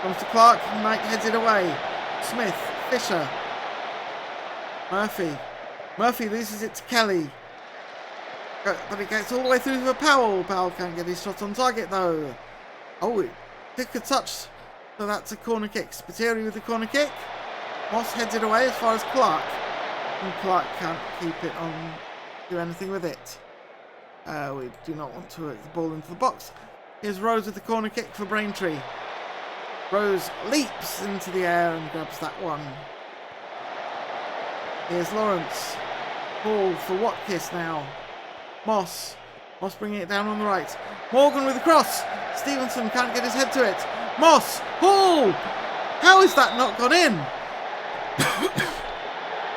Comes to Clark. Knight heads it away. Smith. Fisher. Murphy. Murphy loses it to Kelly. But it gets all the way through to Powell. Powell can't get his shot on target though. Oh, it took a touch. So that's a corner kick. Spiteri with the corner kick. Moss heads it away as far as Clark. And Clark can't keep it on, do anything with it. We do not want to work the ball into the box. Here's Rose with the corner kick for Braintree. Rose leaps into the air and grabs that one. Here's Lawrence. Ball for Watkins now. Moss bringing it down on the right. Morgan with the cross. Stevenson can't get his head to it. Moss. Hall. How is that not gone in?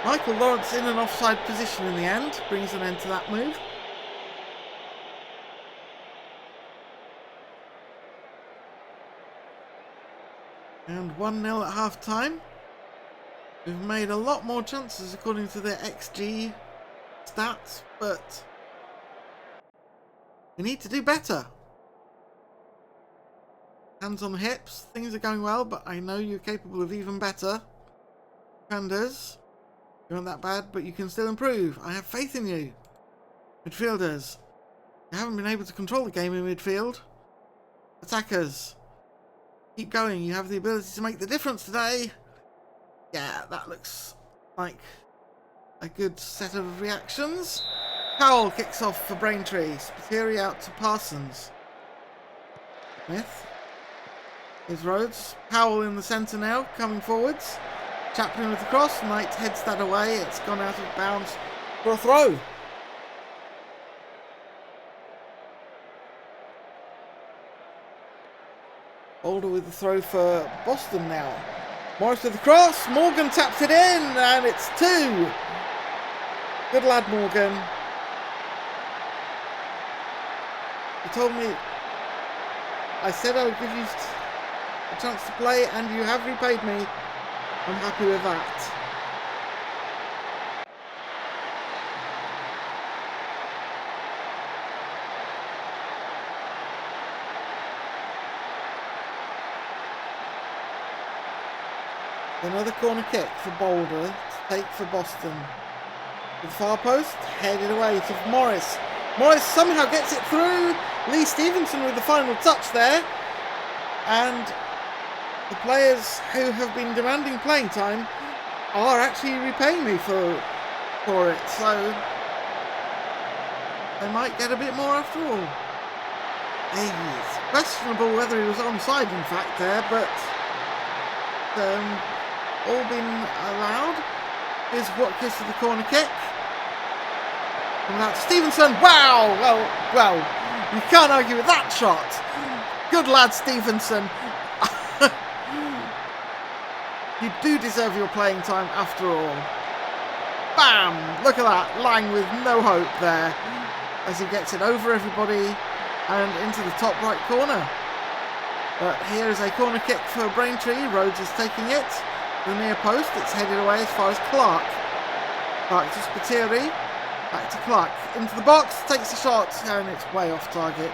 Michael Lawrence in an offside position in the end. Brings an end to that move. And 1-0 at half time. We've made a lot more chances according to their XG stats, but we need to do better. Hands on the hips, things are going well, but I know you're capable of even better. Defenders, you aren't that bad, but you can still improve. I have faith in you. Midfielders, you haven't been able to control the game in midfield. Attackers, keep going. You have the ability to make the difference today. Yeah, that looks like a good set of reactions. Powell kicks off for Braintree. Spiteri out to Parsons. Smith. Here's Rhodes. Powell in the centre now, coming forwards. Chaplin with the cross. Knight heads that away. It's gone out of bounds for a throw. Boulder with the throw for Boston now. Morris with the cross. Morgan taps it in, and it's 2. Good lad, Morgan. You told me, I said I would give you a chance to play, and you have repaid me. I'm happy with that. Another corner kick for Boulder to take for Boston. With the far post, headed away to Morris. Morris somehow gets it through. Lee Stevenson with the final touch there. And the players who have been demanding playing time are actually repaying me for it. So they might get a bit more after all. It's questionable whether he was onside in fact there, but all been allowed. Here's Watkins for the corner kick. Coming out to Stevenson. Wow! Well, you can't argue with that shot. Good lad, Stevenson. You do deserve your playing time after all. Bam! Look at that. Lang with no hope there as he gets it over everybody and into the top right corner. But here is a corner kick for Braintree. Rhodes is taking it. The near post, it's headed away as far as Clark. Clark to Spiteri. Back to Clark. Into the box, takes the shot, and it's way off target.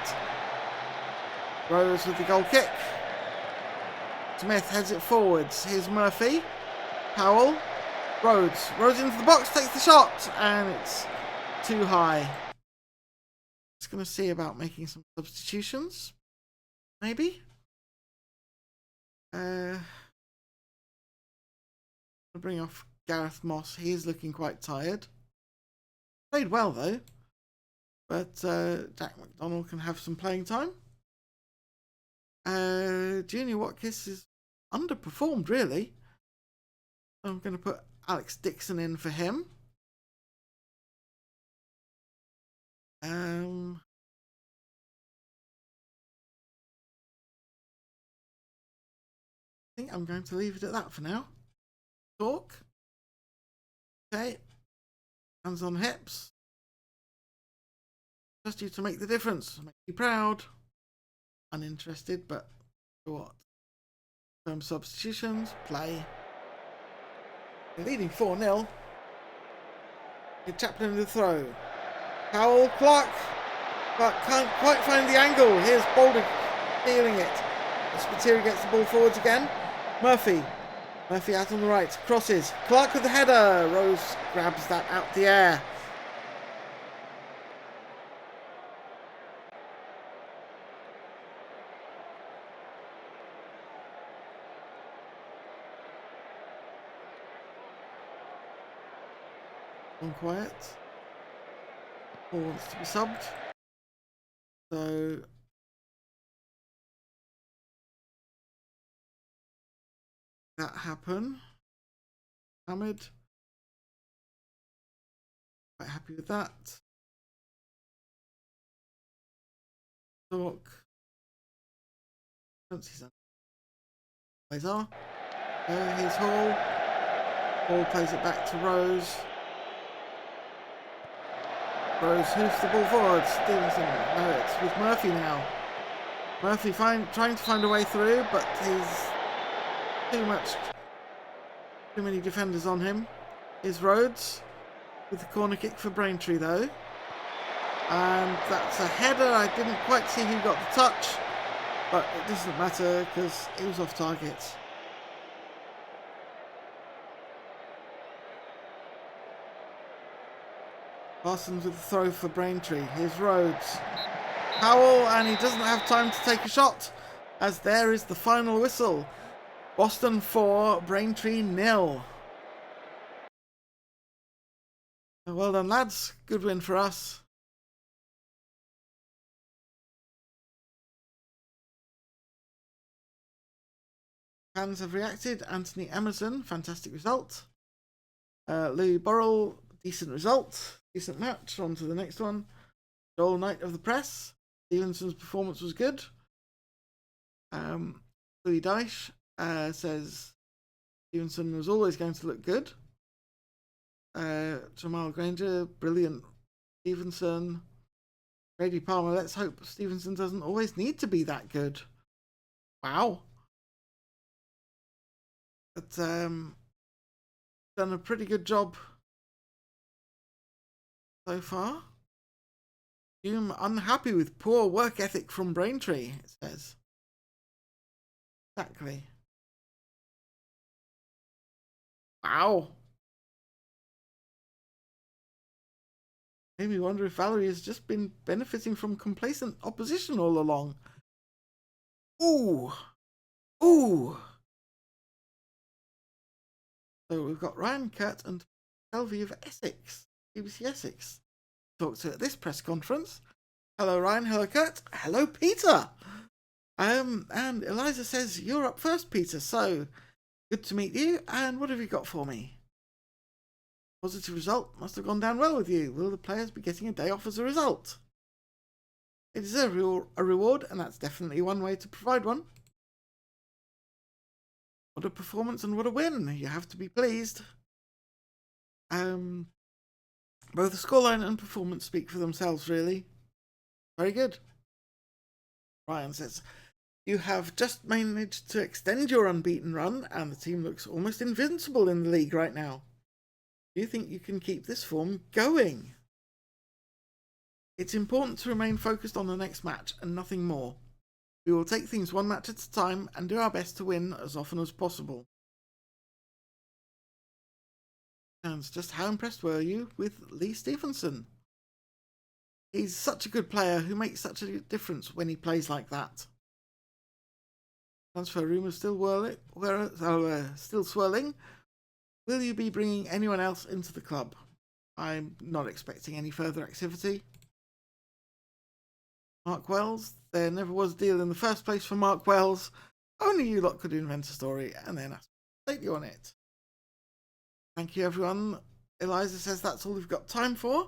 Rose with the goal kick. Smith heads it forwards. Here's Murphy. Powell. Rhodes. Rhodes into the box, takes the shot, and it's too high. Just going to see about making some substitutions. Maybe. I'll bring off Gareth Moss. He is looking quite tired. Played well though. But Jack McDonald can have some playing time. Junior Watkins is underperformed really. I'm going to put Alex Dixon in for him. I think I'm going to leave it at that for now. Talk. Okay. Hands on hips. Just you to make the difference. Make you proud. Uninterested, but for what? Some substitutions. Play. They're leading 4-0. Chaplin with the throw. Powell, Clark. Clark can't quite find the angle. Here's Boulder stealing it. Spiteri gets the ball forwards again. Murphy out on the right. Crosses. Clark with the header. Rose grabs that out the air. Quiet. Ball wants to be subbed. So that happened. Hamid. Quite happy with that. Talk. Don't see something. Plays on. Here's Hall. Hall plays it back to Rose. Rose hoofs the ball forward. Stevenson. No, it's with Murphy now. Murphy trying to find a way through, but he's too many defenders on him. Here's Rhodes with the corner kick for Braintree though. And that's a header. I didn't quite see who got the touch, but it doesn't matter because it was off target. Parsons with the throw for Braintree. Here's Rhodes. Powell, and he doesn't have time to take a shot, as there is the final whistle. Boston 4, Braintree 0. Well done, lads. Good win for us. Fans have reacted. Anthony Emerson, fantastic result. Louis Burrell, decent result. Decent match. On to the next one. Joel Knight of the Press. Stevenson's performance was good. Louis Dyche says Stevenson was always going to look good. Jamal Granger, brilliant. Stevenson. Grady Palmer, let's hope Stevenson doesn't always need to be that good. Wow. But done a pretty good job so far. Hume unhappy with poor work ethic from Braintree, it says. Exactly. Wow. Made me wonder if Valery has just been benefiting from complacent opposition all along. Ooh. Ooh. So we've got Ryan Kurt and Selvey of Essex, BBC Essex, talked to at this press conference. Hello Ryan, hello Kurt, hello Peter. And Eliza says, you're up first, Peter, so good to meet you, and what have you got for me? Positive result must have gone down well with you. Will the players be getting a day off as a result? They deserve a reward, and that's definitely one way to provide one. What a performance and what a win. You have to be pleased. Both the scoreline and performance speak for themselves, really. Very good. Ryan says, you have just managed to extend your unbeaten run, and the team looks almost invincible in the league right now. Do you think you can keep this form going? It's important to remain focused on the next match and nothing more. We will take things one match at a time and do our best to win as often as possible. And just how impressed were you with Lee Stevenson? He's such a good player who makes such a difference when he plays like that. Transfer rumours still still swirling. Will you be bringing anyone else into the club? I'm not expecting any further activity. Mark Wells, there never was a deal in the first place for Mark Wells. Only you lot could invent a story and then update you on it. Thank you, everyone. Eliza says that's all we've got time for.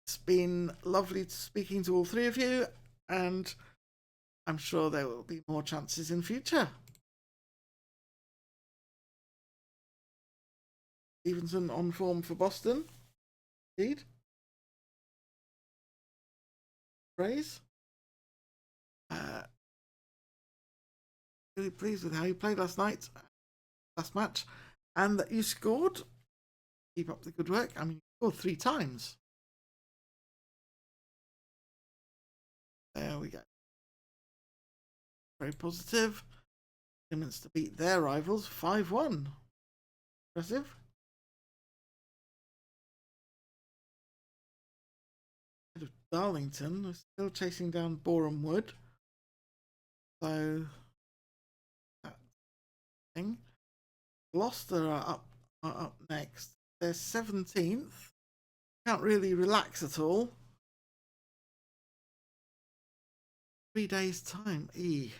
It's been lovely speaking to all three of you, and I'm sure there will be more chances in future. Stevenson on form for Boston. Indeed. Praise. Really pleased with how you played last match, and that you scored. Keep up the good work. I mean, you scored 3 times. There we go. Very positive. Limits to beat their rivals 5-1. Impressive. Darlington is still chasing down Boreham Wood. So that thing. Gloucester are up next. They're 17th. Can't really relax at all. 3 days' time. See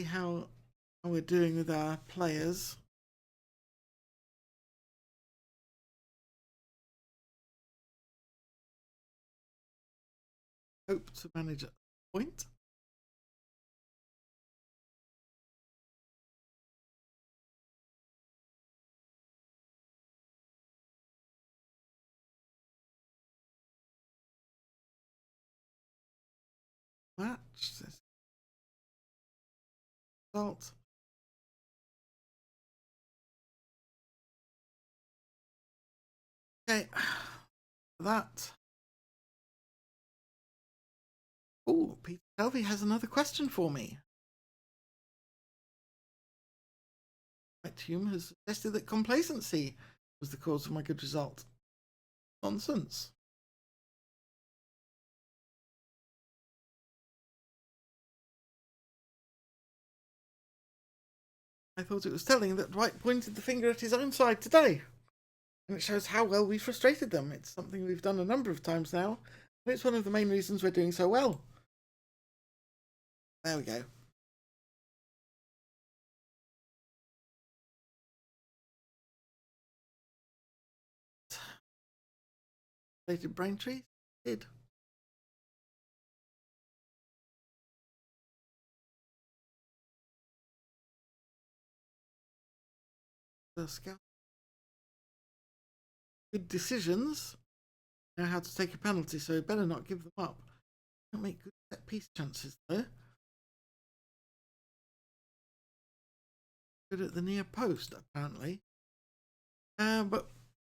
how we're doing with our players. Hope to manage at the point. Match this result. Okay, that. Oh, Peter Helvey has another question for me. Hume has suggested that complacency was the cause of my good result. Nonsense. I thought it was telling that Dwight pointed the finger at his own side today. And it shows how well we frustrated them. It's something we've done a number of times now. And it's one of the main reasons we're doing so well. There we go. Rated Braintree? Did. The scout. Good decisions. Know how to take a penalty, so better not give them up. Don't make good set piece chances though. Good at the near post, apparently. But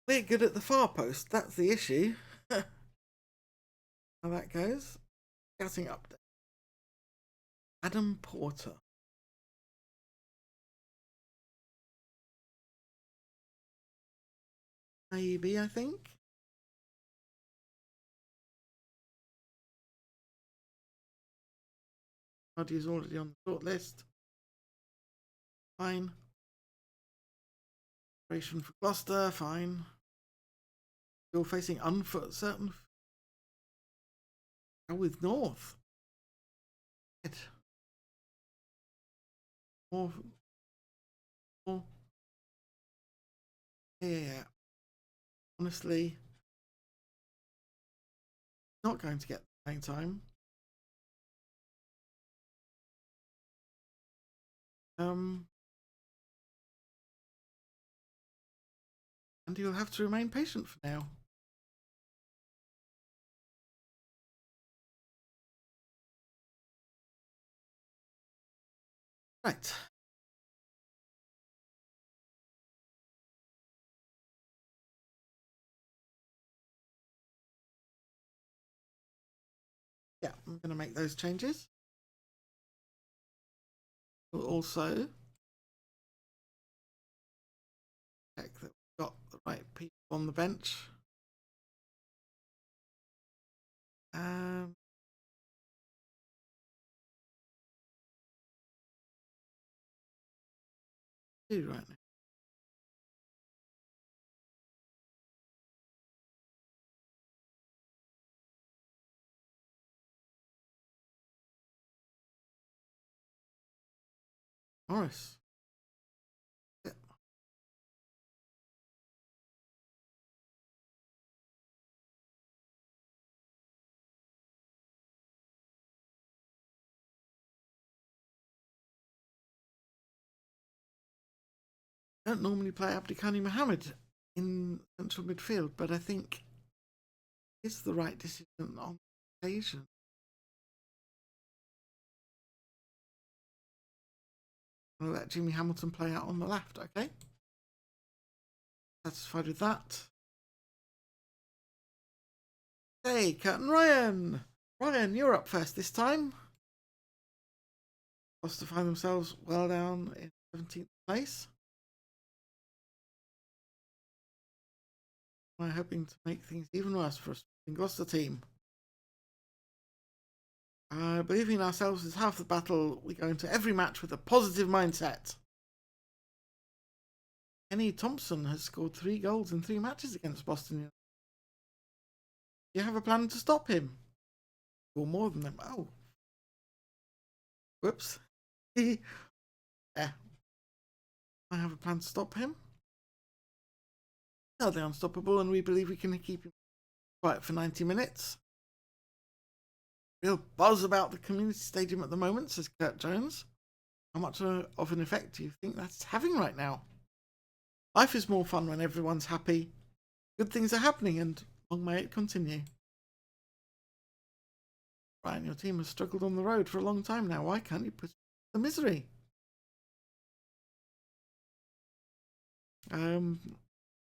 we're good at the far post. That's the issue. How that goes. Scouting update. Adam Porter. Maybe, I think. Is already on the short list. Fine. Operation for Gloucester, fine. Still facing uncertain. How with North? More. Yeah. Honestly, not going to get playing time. And you'll have to remain patient for now. Right. Yeah, I'm going to make those changes. We'll also check that we've got the right people on the bench. Do right now. Morris. Yeah. I don't normally play Abdikhani Mohammed in central midfield, but I think it's the right decision on occasion. I'll let Jimmy Hamilton play out on the left, okay? Satisfied with that. Hey, Kurt and Ryan! Ryan, you're up first this time. Lost to find themselves well down in 17th place. We're hoping to make things even worse for us in Gloucester team. Believing in ourselves is half the battle. We go into every match with a positive mindset. Kenny Thompson has scored 3 goals in 3 matches against Boston. Do you have a plan to stop him? Or more than them? Oh. Whoops. Yeah. I have a plan to stop him. No, they're unstoppable, and we believe we can keep him quiet for 90 minutes. Real buzz about the community stadium at the moment, says Kurt Jones. How much of an effect do you think that's having right now? Life is more fun when everyone's happy. Good things are happening, and long may it continue. Ryan, your team has struggled on the road for a long time now. Why can't you put the misery?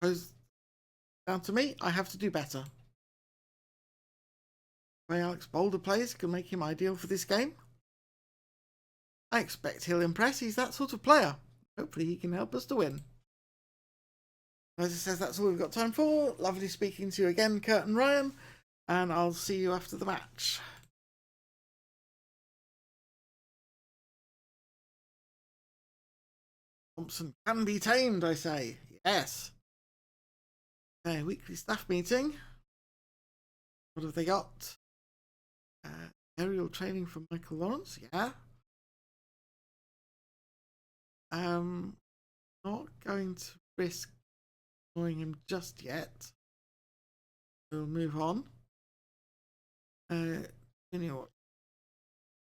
Goes down to me. I have to do better. The way Alex Boulder plays can make him ideal for this game. I expect he'll impress. He's that sort of player. Hopefully he can help us to win. As it says, that's all we've got time for. Lovely speaking to you again, Kurt and Ryan. And I'll see you after the match. Thompson can be tamed, I say. Yes. Okay, weekly staff meeting. What have they got? Aerial training from Michael Lawrence. Yeah. Not going to risk annoying him just yet. We'll move on. What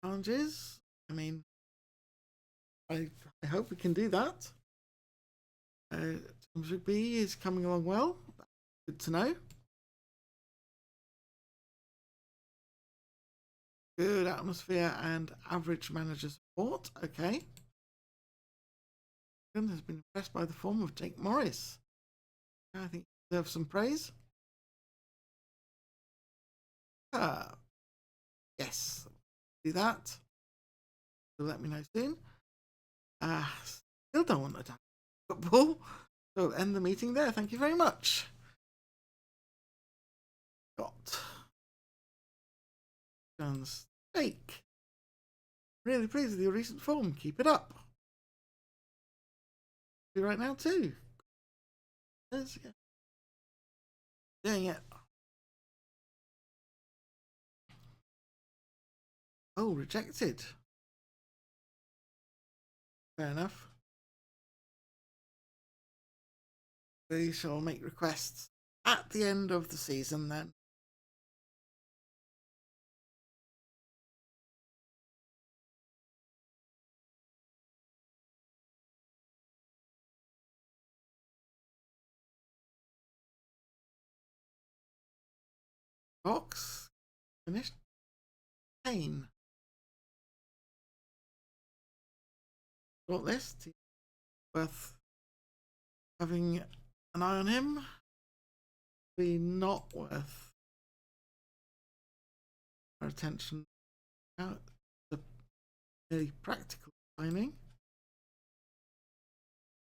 challenges? I mean, I hope we can do that. James Rigby is coming along well. That's good to know. Good atmosphere and average manager support. Okay. Has been impressed by the form of Jake Morris. I think he deserves some praise. Yes, do that. You'll let me know soon. Still don't want to talk football. So we'll end the meeting there. Thank you very much. Got John's steak. Really pleased with your recent form. Keep it up. Do right now too. Doing it. Oh, rejected. Fair enough. We shall make requests at the end of the season then. Box. Finished. Pain. Short list. Worth having an eye on him. Be not worth our attention. Now, the very practical signing.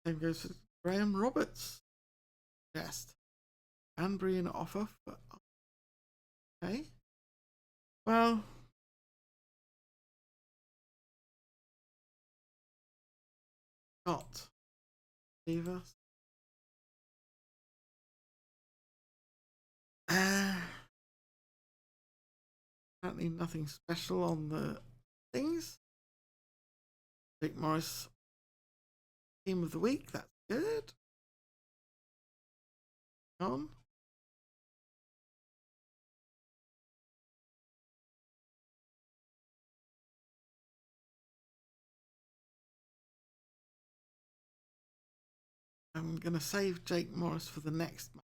Same goes for Graham Roberts. Best. Banbury an offer for. Okay. Well. Not. Leave us. Apparently nothing special on the things. Jake Morris, team of the week. That's good. On. I'm going to save Jake Morris for the next match.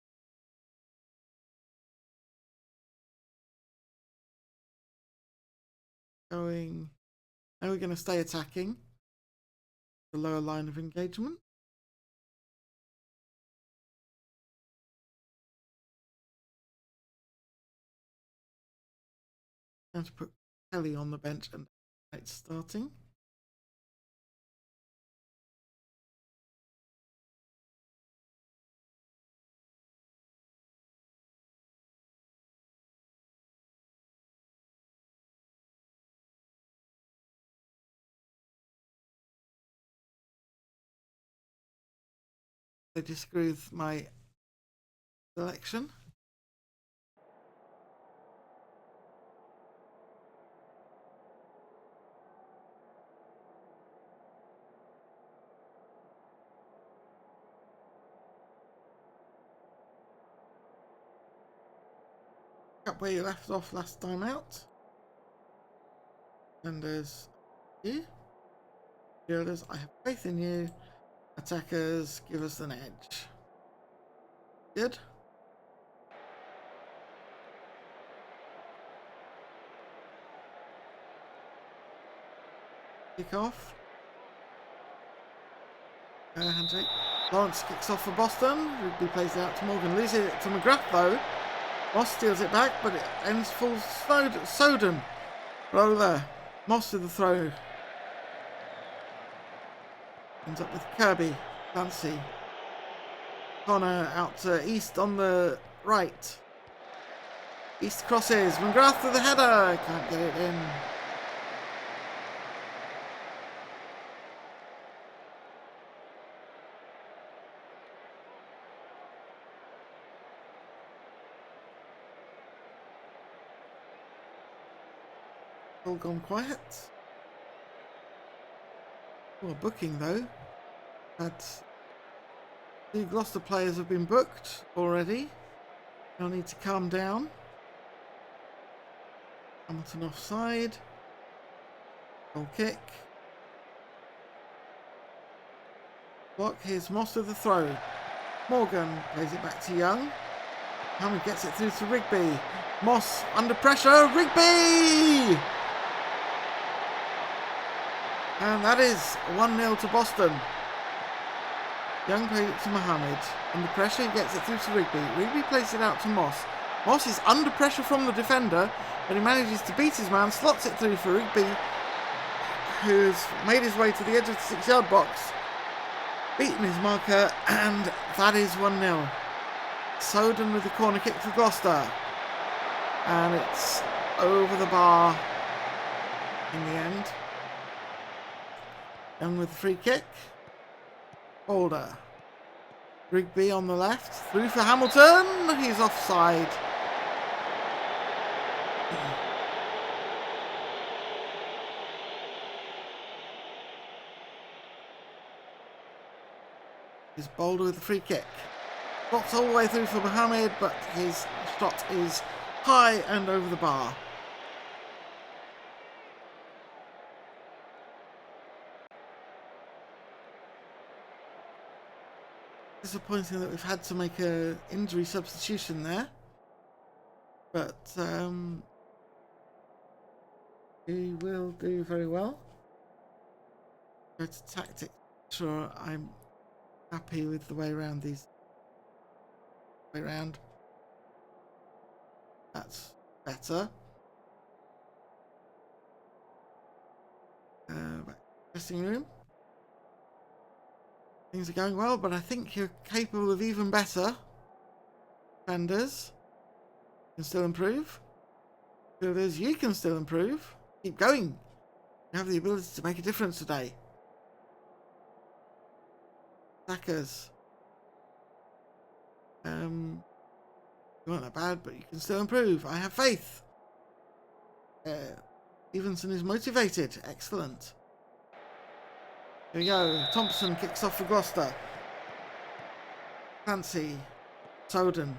Now we're going to stay attacking the lower line of engagement. Going to put Kelly on the bench and it's starting. I disagree with my selection. Up where you left off last time out. And there's you. Fielders, I have faith in you. Attackers, give us an edge. Good. Kick off. Handshake. Lawrence kicks off for Boston. Rigby plays it out to Morgan. Loses it to McGrath though. Moss steals it back, but it ends full Soden. Roller. Moss with the throw. Ends up with Kirby. Clancy. Connor out to East on the right. East crosses. McGrath with the header. Can't get it in. All gone quiet. Well, booking though. The Gloucester players have been booked already. They'll need to calm down. Hamilton offside. Goal kick. Block. Here's Moss with the throw. Morgan plays it back to Young. Hamilton gets it through to Rigby. Moss under pressure. Rigby! And that is 1-0 to Boston. Young plays it to Mohammed. Under pressure, he gets it through to Rigby. Rigby plays it out to Moss. Moss is under pressure from the defender, but he manages to beat his man, slots it through for Rigby, who's made his way to the edge of the 6-yard box, beaten his marker, and that is 1-0. Soden with the corner kick for Gloucester. And it's over the bar in the end. Young with the free kick. Holder. Rigby on the left. Through for Hamilton. He's offside. He's Boulder with the free kick. Drops all the way through for Mohammed, but his shot is high and over the bar. Disappointing that we've had to make an injury substitution there, but he will do very well. Go to tactics. Sure, I'm happy with the way around these. Way around. That's better. Back to the dressing room. Things are going well, but I think you're capable of even better. Defenders can still improve. Fielders, you can still improve. Keep going. You have the ability to make a difference today. Attackers. You weren't that bad, but you can still improve. I have faith. Stevenson is motivated. Excellent. Here we go. Thompson kicks off for Gloucester. Clancy. Soden.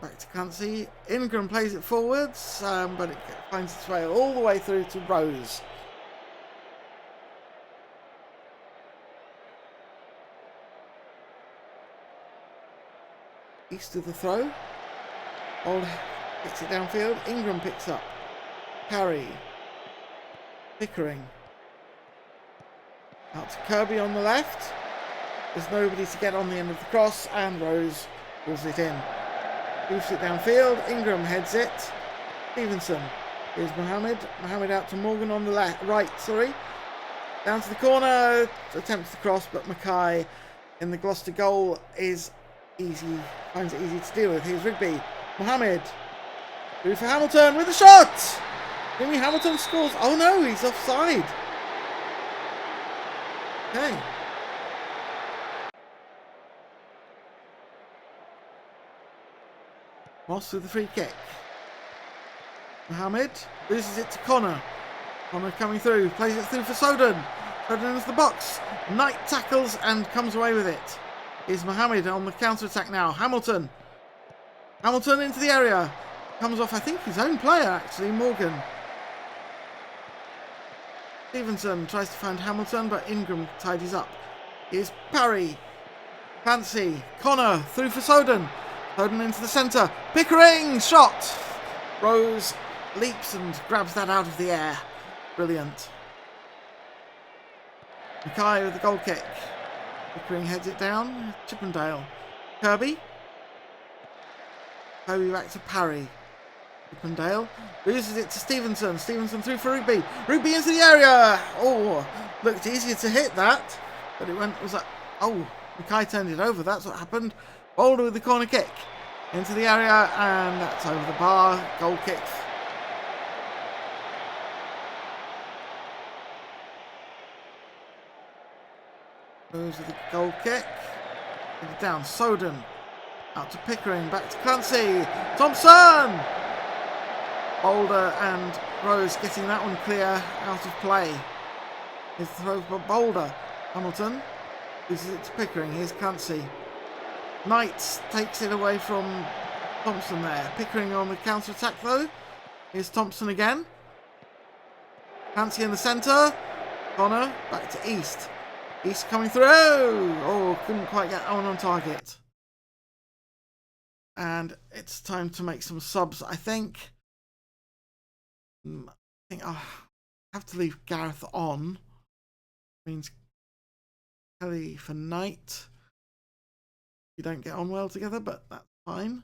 Back to Clancy. Ingram plays it forwards, but it finds its way all the way through to Rose. East of the throw. Old kicks it downfield. Ingram picks up. Parry. Pickering. Out to Kirby on the left. There's nobody to get on the end of the cross, and Rose pulls it in. Moves it downfield. Ingram heads it. Stevenson. Here's Mohammed. Mohammed out to Morgan on the right. Down to the corner. Attempts to cross, but Mackay in the Gloucester goal is easy. Finds it easy to deal with. Here's Rigby. Mohammed. Through for Hamilton with a shot. Jimmy Hamilton scores. Oh no, he's offside. Okay. Moss with the free kick. Mohammed loses it to Connor. Connor coming through. Plays it through for Soden. Soden into the box. Knight tackles and comes away with it. Is Mohammed on the counter-attack now. Hamilton. Hamilton into the area. Comes off, I think, his own player, actually, Morgan. Stevenson tries to find Hamilton, but Ingram tidies up. Here's Parry. Fancy. Connor through for Soden. Soden into the centre. Pickering! Shot! Rose leaps and grabs that out of the air. Brilliant. Mackay with the goal kick. Pickering heads it down. Chippendale. Kirby. Kirby back to Parry. Chippendale loses it to Stevenson. Stevenson through for Rigby. Rigby into the area. Oh, looked easier to hit that, but it was like, oh, Mackay turned it over. That's what happened. Boulder with the corner kick into the area, and that's over the bar. Goal kick. Goes with the goal kick. Get it down. Soden out to Pickering. Back to Clancy. Thompson. Boulder and Rose getting that one clear out of play. Here's the throw for Boulder. Hamilton loses it to Pickering. Here's Clancy. Knight takes it away from Thompson there. Pickering on the counter-attack though. Here's Thompson again. Clancy in the centre. Connor back to East. East coming through. Oh, couldn't quite get that one on target. And it's time to make some subs, I think. I think I'll have to leave Gareth on. Means Kelly for Knight. You don't get on well together, but that's fine.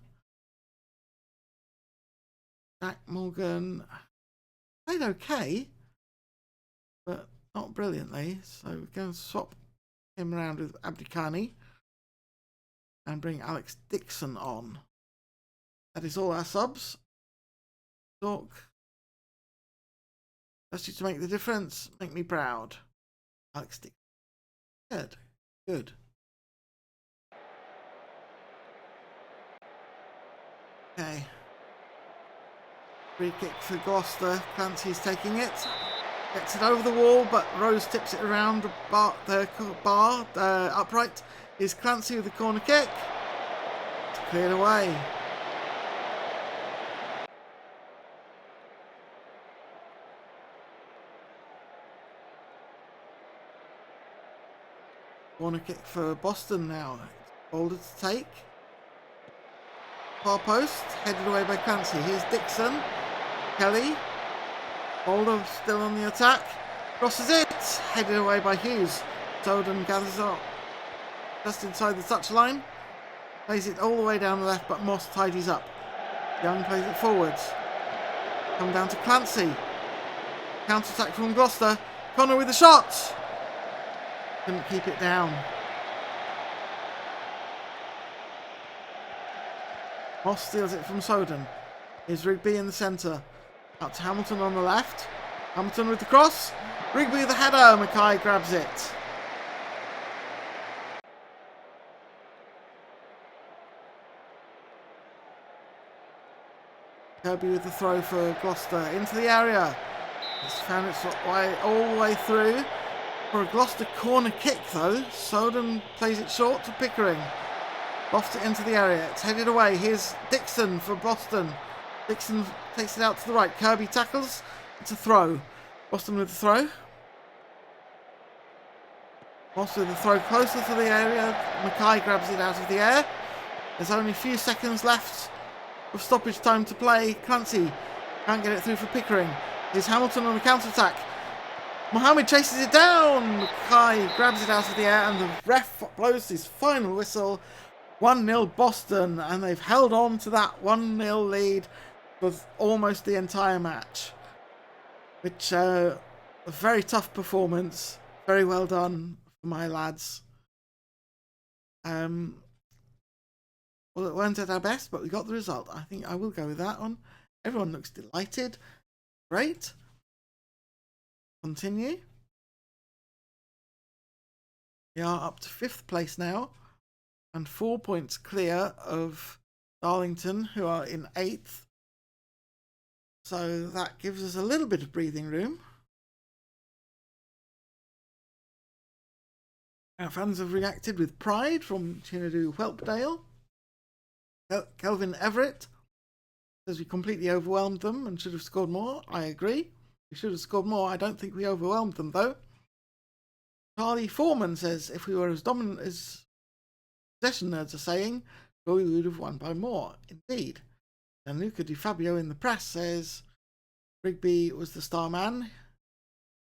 Jack Morgan played okay, but not brilliantly. So we're going to swap him around with Abdikani and bring Alex Dixon on. That is all our subs. Talk. That's you to make the difference. Make me proud. Alex Dixon. Good. Good. Okay. Free kick for Gloucester. Clancy's taking it. Gets it over the wall, but Rose tips it around the bar, upright. Is Clancy with the corner kick. It's cleared away. Corner kick for Boston now. Boulder to take. Far post, headed away by Clancy. Here's Dixon. Kelly. Boulder still on the attack. Crosses it. Headed away by Hughes. Soden gathers up just inside the touchline. Plays it all the way down the left, but Moss tidies up. Young plays it forwards. Come down to Clancy. Counter-attack from Gloucester. Connor with the shot. Couldn't keep it down. Moss steals it from Soden. Here's Rigby in the centre. Out to Hamilton on the left. Hamilton with the cross. Rigby with the header. Mackay grabs it. Kirby with the throw for Gloucester into the area. It's found its way all the way through. For a Gloucester corner kick though, Soden plays it short to Pickering. Lofts it into the area. It's headed away. Here's Dixon for Boston. Dixon takes it out to the right. Kirby tackles. It's a throw. Boston with the throw. Moss with the throw closer to the area. Mackay grabs it out of the air. There's only a few seconds left of stoppage time to play. Clancy can't get it through for Pickering. Here's Hamilton on the counter-attack. Mohammed chases it down. Kai grabs it out of the air and the ref blows his final whistle. 1-0 Boston, and they've held on to that 1-0 lead for almost the entire match. Which, a very tough performance. Very well done for my lads. Well, it weren't at our best, but we got the result. I think I will go with that one. Everyone looks delighted. Great. Continue. We are up to 5th place now, and 4 points clear of Darlington, who are in 8th. So that gives us a little bit of breathing room. Our fans have reacted with pride from Chinadu Whelpdale. Kelvin Everett says we completely overwhelmed them and should have scored more. I agree. We should have scored more. I don't think we overwhelmed them, though. Charlie Foreman says if we were as dominant as possession nerds are saying, well, we would have won by more. Indeed. And Luca Di Fabio in the press says Rigby was the star man.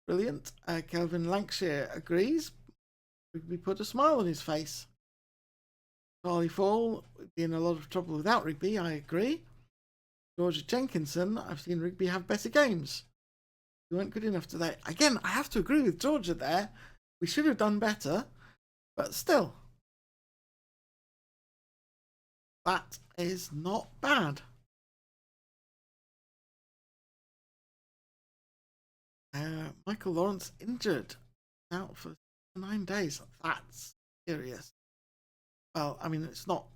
Brilliant. Kelvin Lancashire agrees. Rigby put a smile on his face. Charlie Fall would be in a lot of trouble without Rigby, I agree. Georgia Jenkinson, I've seen Rigby have better games. We weren't good enough today. Again, I have to agree with Georgia there. We should have done better, but still. That is not bad. Michael Lawrence injured. Out for 9 days. That's serious. Well, I mean, it's not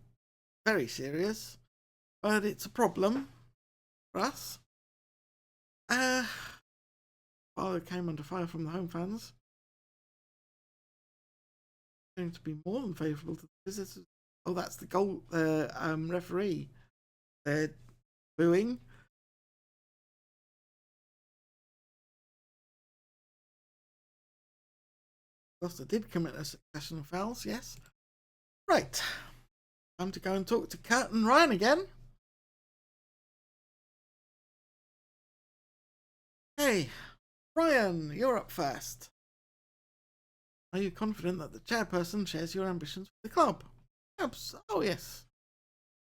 very serious, but it's a problem for us. Well, it came under fire from the home fans. It's going to be more than favourable to the visitors. Oh, that's the goal. Referee. They're booing. Gloucester did commit a succession of fouls, yes. Right. Time to go and talk to Kurt and Ryan again. Hey, Ryan, you're up first. Are you confident that the chairperson shares your ambitions for the club? Oh, yes.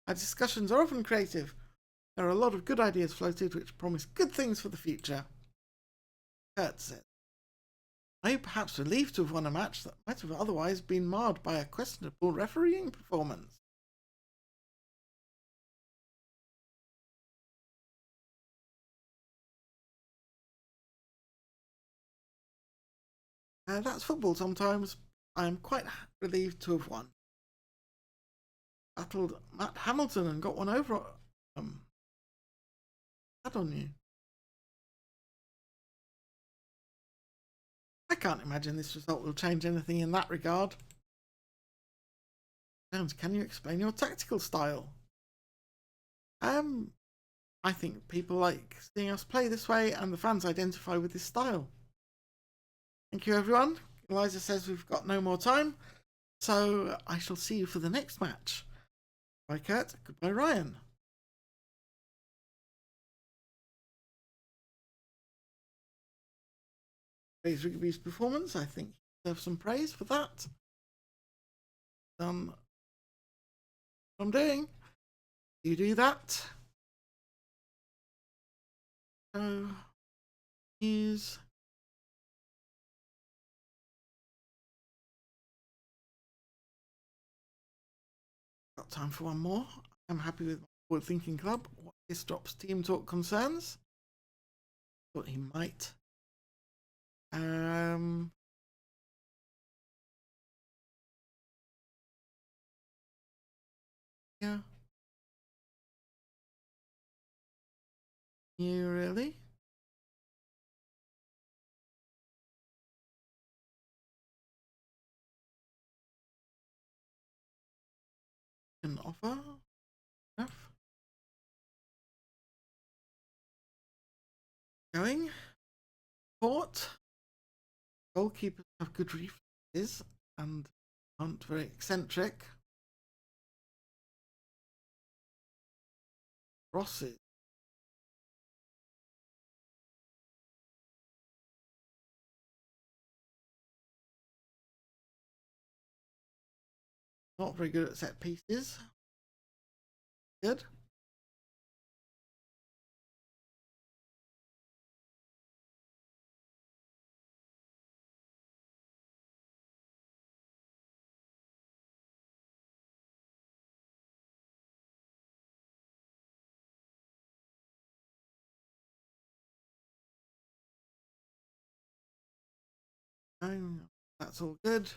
Our discussions are often creative. There are a lot of good ideas floated which promise good things for the future. Kurt said. Are you perhaps relieved to have won a match that might have otherwise been marred by a questionable refereeing performance? That's football sometimes. I am quite relieved to have won. Battled Matt Hamilton and got one over had on you. I can't imagine this result will change anything in that regard. Jones, can you explain your tactical style? I think people like seeing us play this way and the fans identify with this style. Thank you, everyone. Eliza says we've got no more time, so I shall see you for the next match. Bye, Kurt. Goodbye, Ryan. Praise Rigby's performance. I think he deserves some praise for that. What I'm doing. You do that. So, here's got time for one more. I'm happy with my forward thinking club. What this drops team talk concerns. Thought he might. Yeah. You really? Can offer enough. Going. Port. Goalkeepers have good reflexes and aren't very eccentric. crosses. Not very good at set pieces. Good. No, that's all good.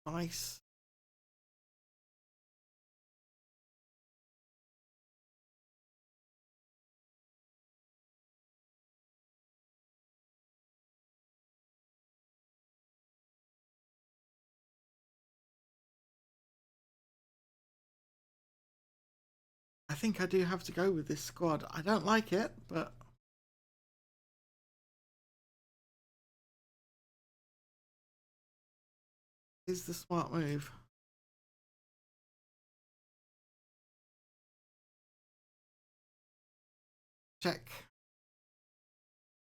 Nice. I think I do have to go with this squad. I don't like it, but it's the smart move. Check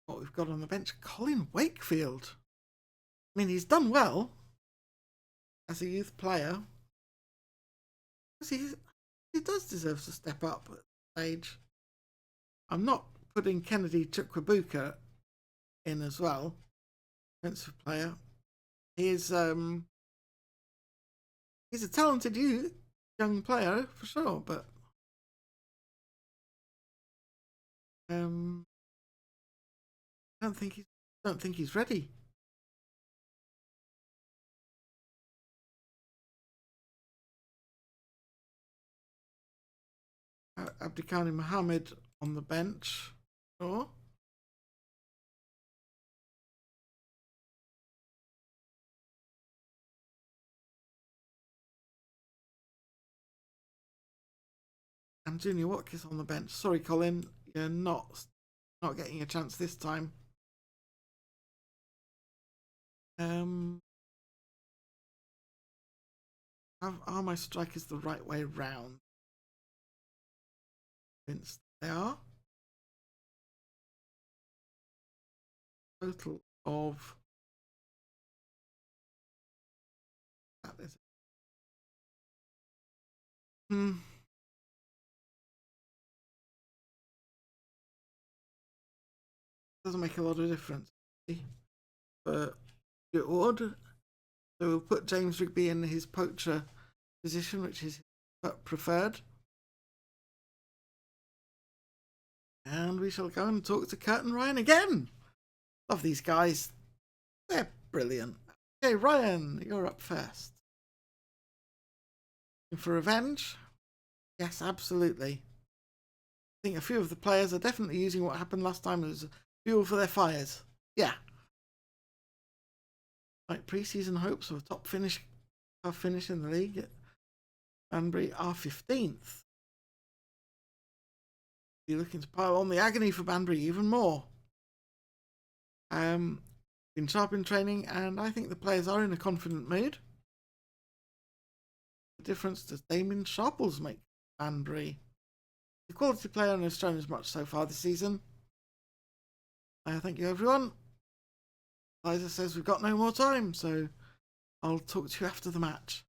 what we've got on the bench. Colin Wakefield. I mean, he's done well as a youth player. He does deserve to step up at this age. I'm not putting Kennedy Chukwuebuka in as well. Defensive player. He's a talented young player for sure, but I don't think he's ready. Abdikani Mohammed on the bench. Sure. And Junior Watkins on the bench. Sorry, Colin, you're not getting a chance this time. Are my strikers the right way round? Since they are. Total of that is. Doesn't make a lot of difference. But it would. So we'll put James Rigby in his poacher position, which is preferred. And we shall go and talk to Kurt and Ryan again. Love these guys. They're brilliant. Okay, Ryan, you're up first. For revenge? Yes, absolutely. I think a few of the players are definitely using what happened last time as fuel for their fires. Yeah. Like pre-season hopes of a top finish in the league. Banbury are 15th. You're looking to pile on the agony for Banbury even more. Been sharp in training, and I think the players are in a confident mood. The difference does Damien Sharples make Banbury? The quality player and has shown as much so far this season. Thank you, everyone. Liza says we've got no more time, so I'll talk to you after the match.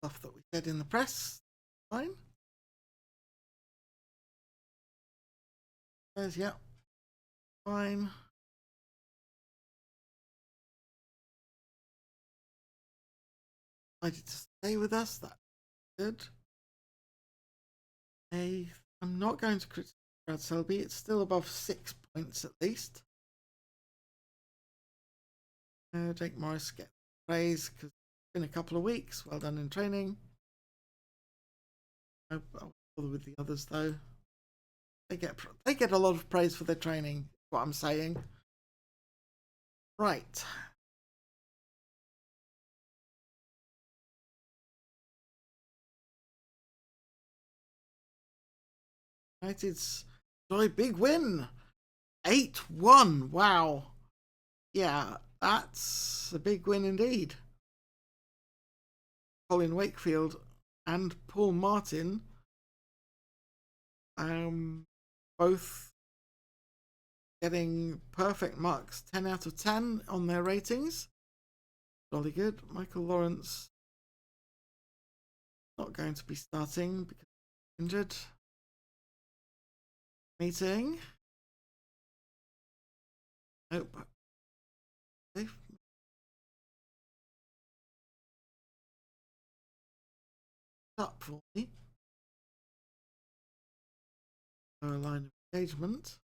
Stuff that we said in the press. Fine. There's, yeah. Fine. Decided to stay with us. That's good. I'm not going to criticise Brad Selby. It's still above 6 points at least. Jake Morris gets praise because it's been a couple of weeks. Well done in training. I'll bother with the others though. They get a lot of praise for their training. What I'm saying. Right. United's joy big win. 8-1. Wow. Yeah, that's a big win indeed. Colin Wakefield and Paul Martin both getting perfect marks, 10 out of 10 on their ratings. Jolly good. Michael Lawrence not going to be starting because he's injured. Meeting. Nope. Safe. Up for me. A line of engagement.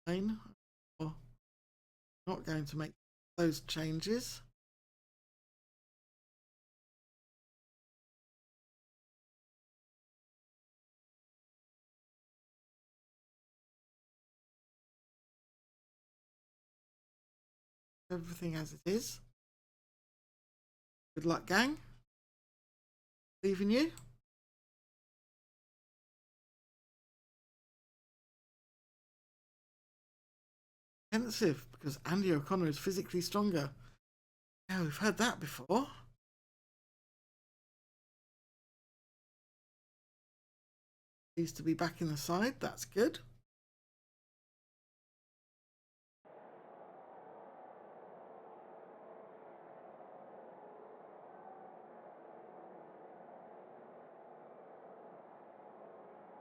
Fine. Oh, not going to make those changes. Everything as it is. Good luck, gang. Leaving you. Defensive because Andy O'Connor is physically stronger. Yeah, we've heard that before. Needs to be back in the side. That's good.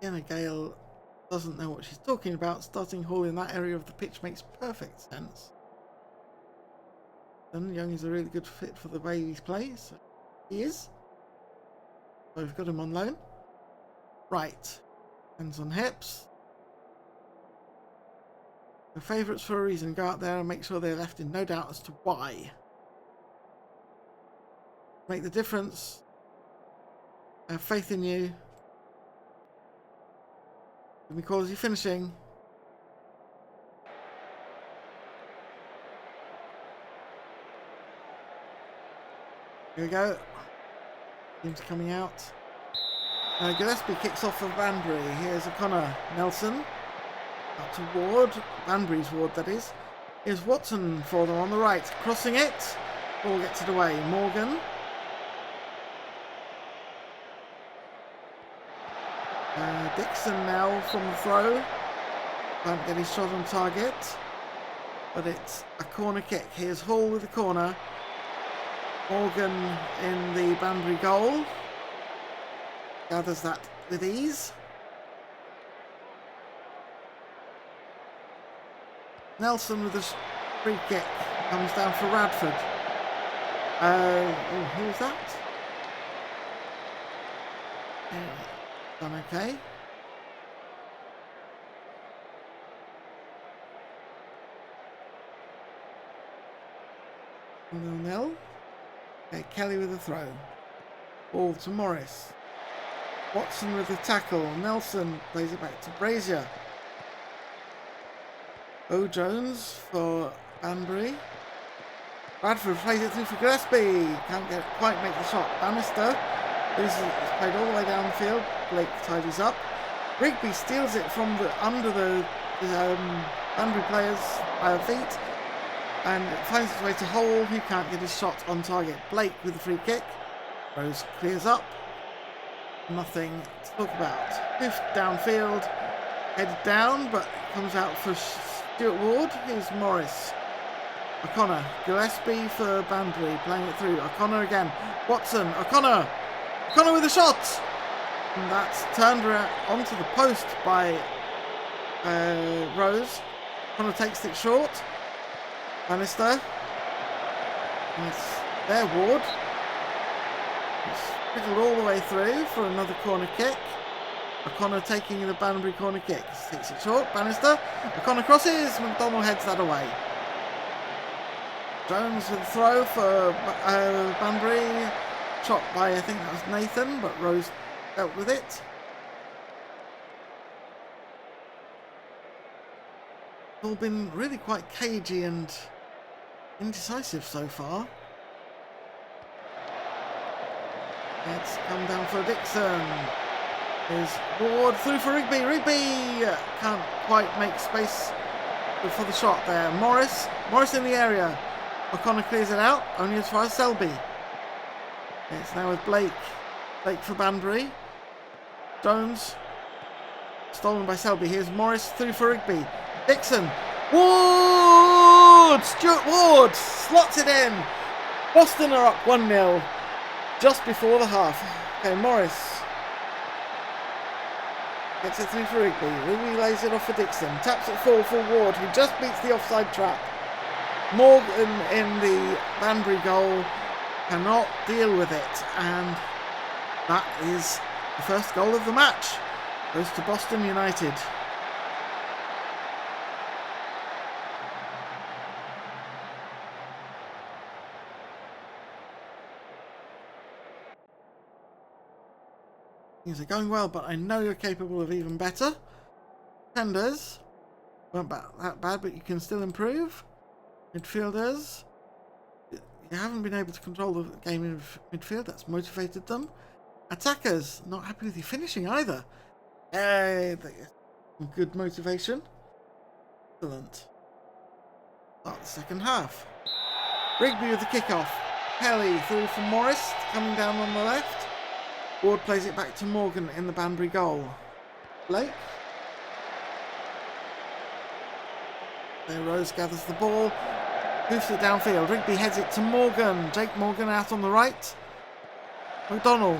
Sienna Gale doesn't know what she's talking about. Starting Hall in that area of the pitch makes perfect sense. And Young is a really good fit for the way he plays. So he is. So we've got him on loan. Right. Hands on hips. The favourites for a reason. Go out there and make sure they're left in no doubt as to why. Make the difference. I have faith in you. Give me quality finishing. Here we go. Team's coming out. Gillespie kicks off for Banbury. Here's O'Connor. Nelson. Up to Ward. Banbury's Ward, that is. Here's Watson for them on the right. Crossing it. Ball gets it away. Morgan. Dixon now from the throw. Can't get his shot on target. But it's a corner kick. Here's Hall with the corner. Morgan in the Banbury goal. Gathers that with ease. Nelson with a free kick. Comes down for Radford. Who's that? Done okay. 0-0. Okay, Kelly with a throw. Ball to Morris. Watson with the tackle. Nelson plays it back to Brazier. Bo Jones for Banbury. Bradford plays it through for Gillespie. Can't quite make the shot. Bannister. This is played all the way down the field. Blake tidies up. Rigby steals it from under the Banbury players' feet. And it finds its way to Hole, who can't get his shot on target. Blake with the free kick. Rose clears up. Nothing to talk about. Hoofed downfield. Headed down, but comes out for Stuart Ward. Here's Morris. O'Connor. Gillespie for Banbury. Playing it through. O'Connor again. Watson. O'Connor. O'Connor with a shot. And that's turned around onto the post by Rose. O'Connor takes it short. Bannister. It's their Ward. It's trickled all the way through for another corner kick. O'Connor taking the Banbury corner kick. Takes it short. Bannister. O'Connor crosses. McDonald heads that away. Jones with the throw for Banbury. Shot by, I think that was Nathan, but Rose dealt with it. It's all been really quite cagey and indecisive so far. It's come down for Dixon. Is Ward through for Rigby. Rigby can't quite make space for the shot there. Morris in the area. O'Connor clears it out, only as far as Selby. It's now with Blake. Blake for Banbury. Jones. Stolen by Selby. Here's Morris through for Rigby. Dixon. Ward! Stuart Ward slots it in. Boston are up 1-0 just before the half. Okay, Morris gets it through for Rigby. Rigby lays it off for Dixon. Taps it forward for Ward, who just beats the offside trap. Morgan in the Banbury goal cannot deal with it, and that is the first goal of the match. Goes to Boston United. Things are going well, but I know you're capable of even better. Defenders weren't that bad, but you can still improve. Midfielders, you haven't been able to control the game in midfield. That's motivated them. Attackers, not happy with your finishing either. Good motivation. Excellent. Start the second half. Rigby with the kickoff. Kelly through from Morris, coming down on the left. Ward plays it back to Morgan in the Banbury goal. Blake. There Rose gathers the ball. Hoofs it downfield. Rigby heads it to Morgan. Jake Morgan out on the right. McDonald.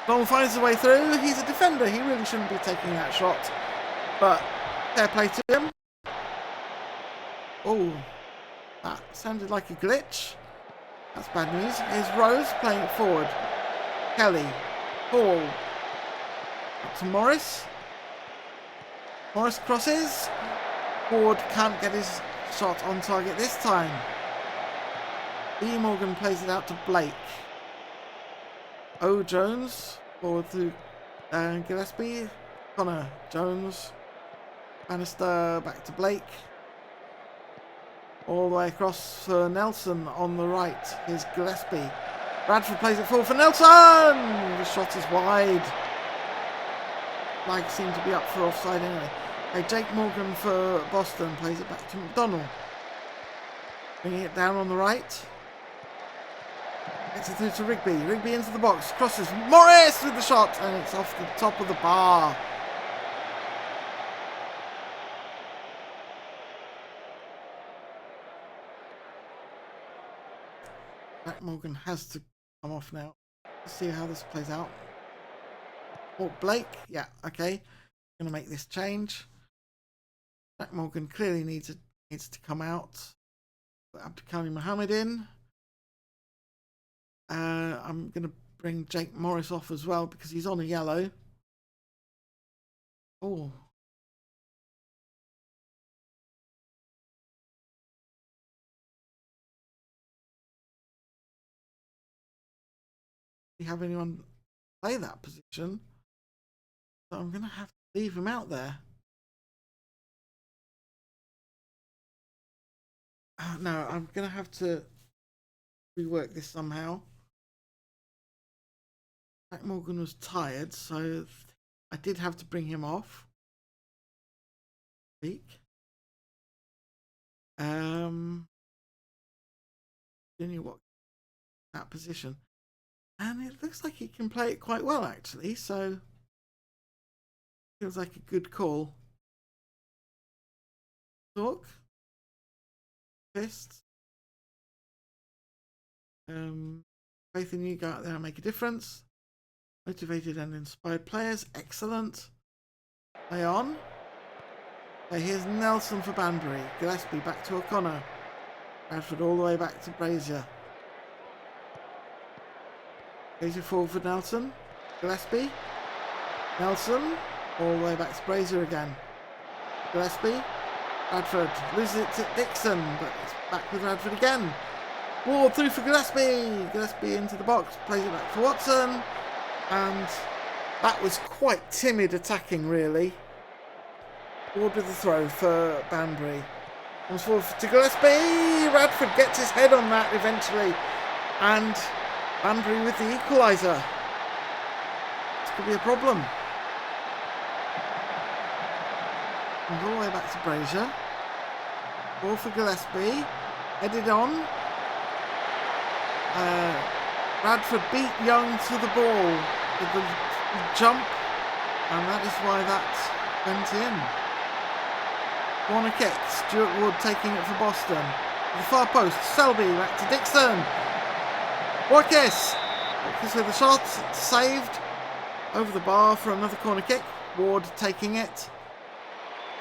McDonald finds his way through. He's a defender. He really shouldn't be taking that shot. But fair play to him. Oh, that sounded like a glitch. That's bad news. Here's Rose playing it forward. Kelly. Ball. Up to Morris. Morris crosses. Ward can't get his shot on target this time. E. Morgan plays it out to Blake. O. Jones forward through Gillespie. Connor. Jones. Bannister back to Blake. All the way across for Nelson on the right. Here's Gillespie. Bradford plays it forward for Nelson! The shot is wide. Flag seemed to be up for offside anyway. Okay, Jake Morgan for Boston plays it back to McDonald. Bringing it down on the right. Gets it through to Rigby. Rigby into the box. Crosses. Morris with the shot. And it's off the top of the bar. Jack Morgan has to come off now. Let's see how this plays out. Oh, Blake. Yeah, okay. Going to make this change. Jack Morgan clearly needs to come out. Put Abdulkani Mohammed in. I'm going to bring Jake Morris off as well because he's on a yellow. Oh. Do you have anyone play that position? So I'm going to have to leave him out there. No, I'm going to have to rework this somehow. Jack Morgan was tired, so I did have to bring him off. Junior what that position. And it looks like he can play it quite well actually, so feels like a good call. Talk. Fists. Faith in you, go out there and make a difference. Motivated and inspired players, excellent. Play on. Okay, here's Nelson for Banbury. Gillespie back to O'Connor. Bradford all the way back to Brazier. Brazier forward for Nelson. Gillespie. Nelson all the way back to Brazier again. Gillespie. Bradford loses it to Dixon, but it's back with Bradford again. Ward through for Gillespie. Gillespie into the box, plays it back for Watson. And that was quite timid attacking, really. Ward with the throw for Banbury. Comes forward to Gillespie. Bradford gets his head on that eventually. And Banbury with the equaliser. could be a problem. Comes all the way back to Brazier. Ball for Gillespie. Headed on. Bradford beat Young to the ball with the jump, and that is why that went in. Corner kick. Stuart Wood taking it for Boston. The far post. Selby back to Dixon. Watkins. Watkins with the shot. It's saved. Over the bar for another corner kick. Ward taking it.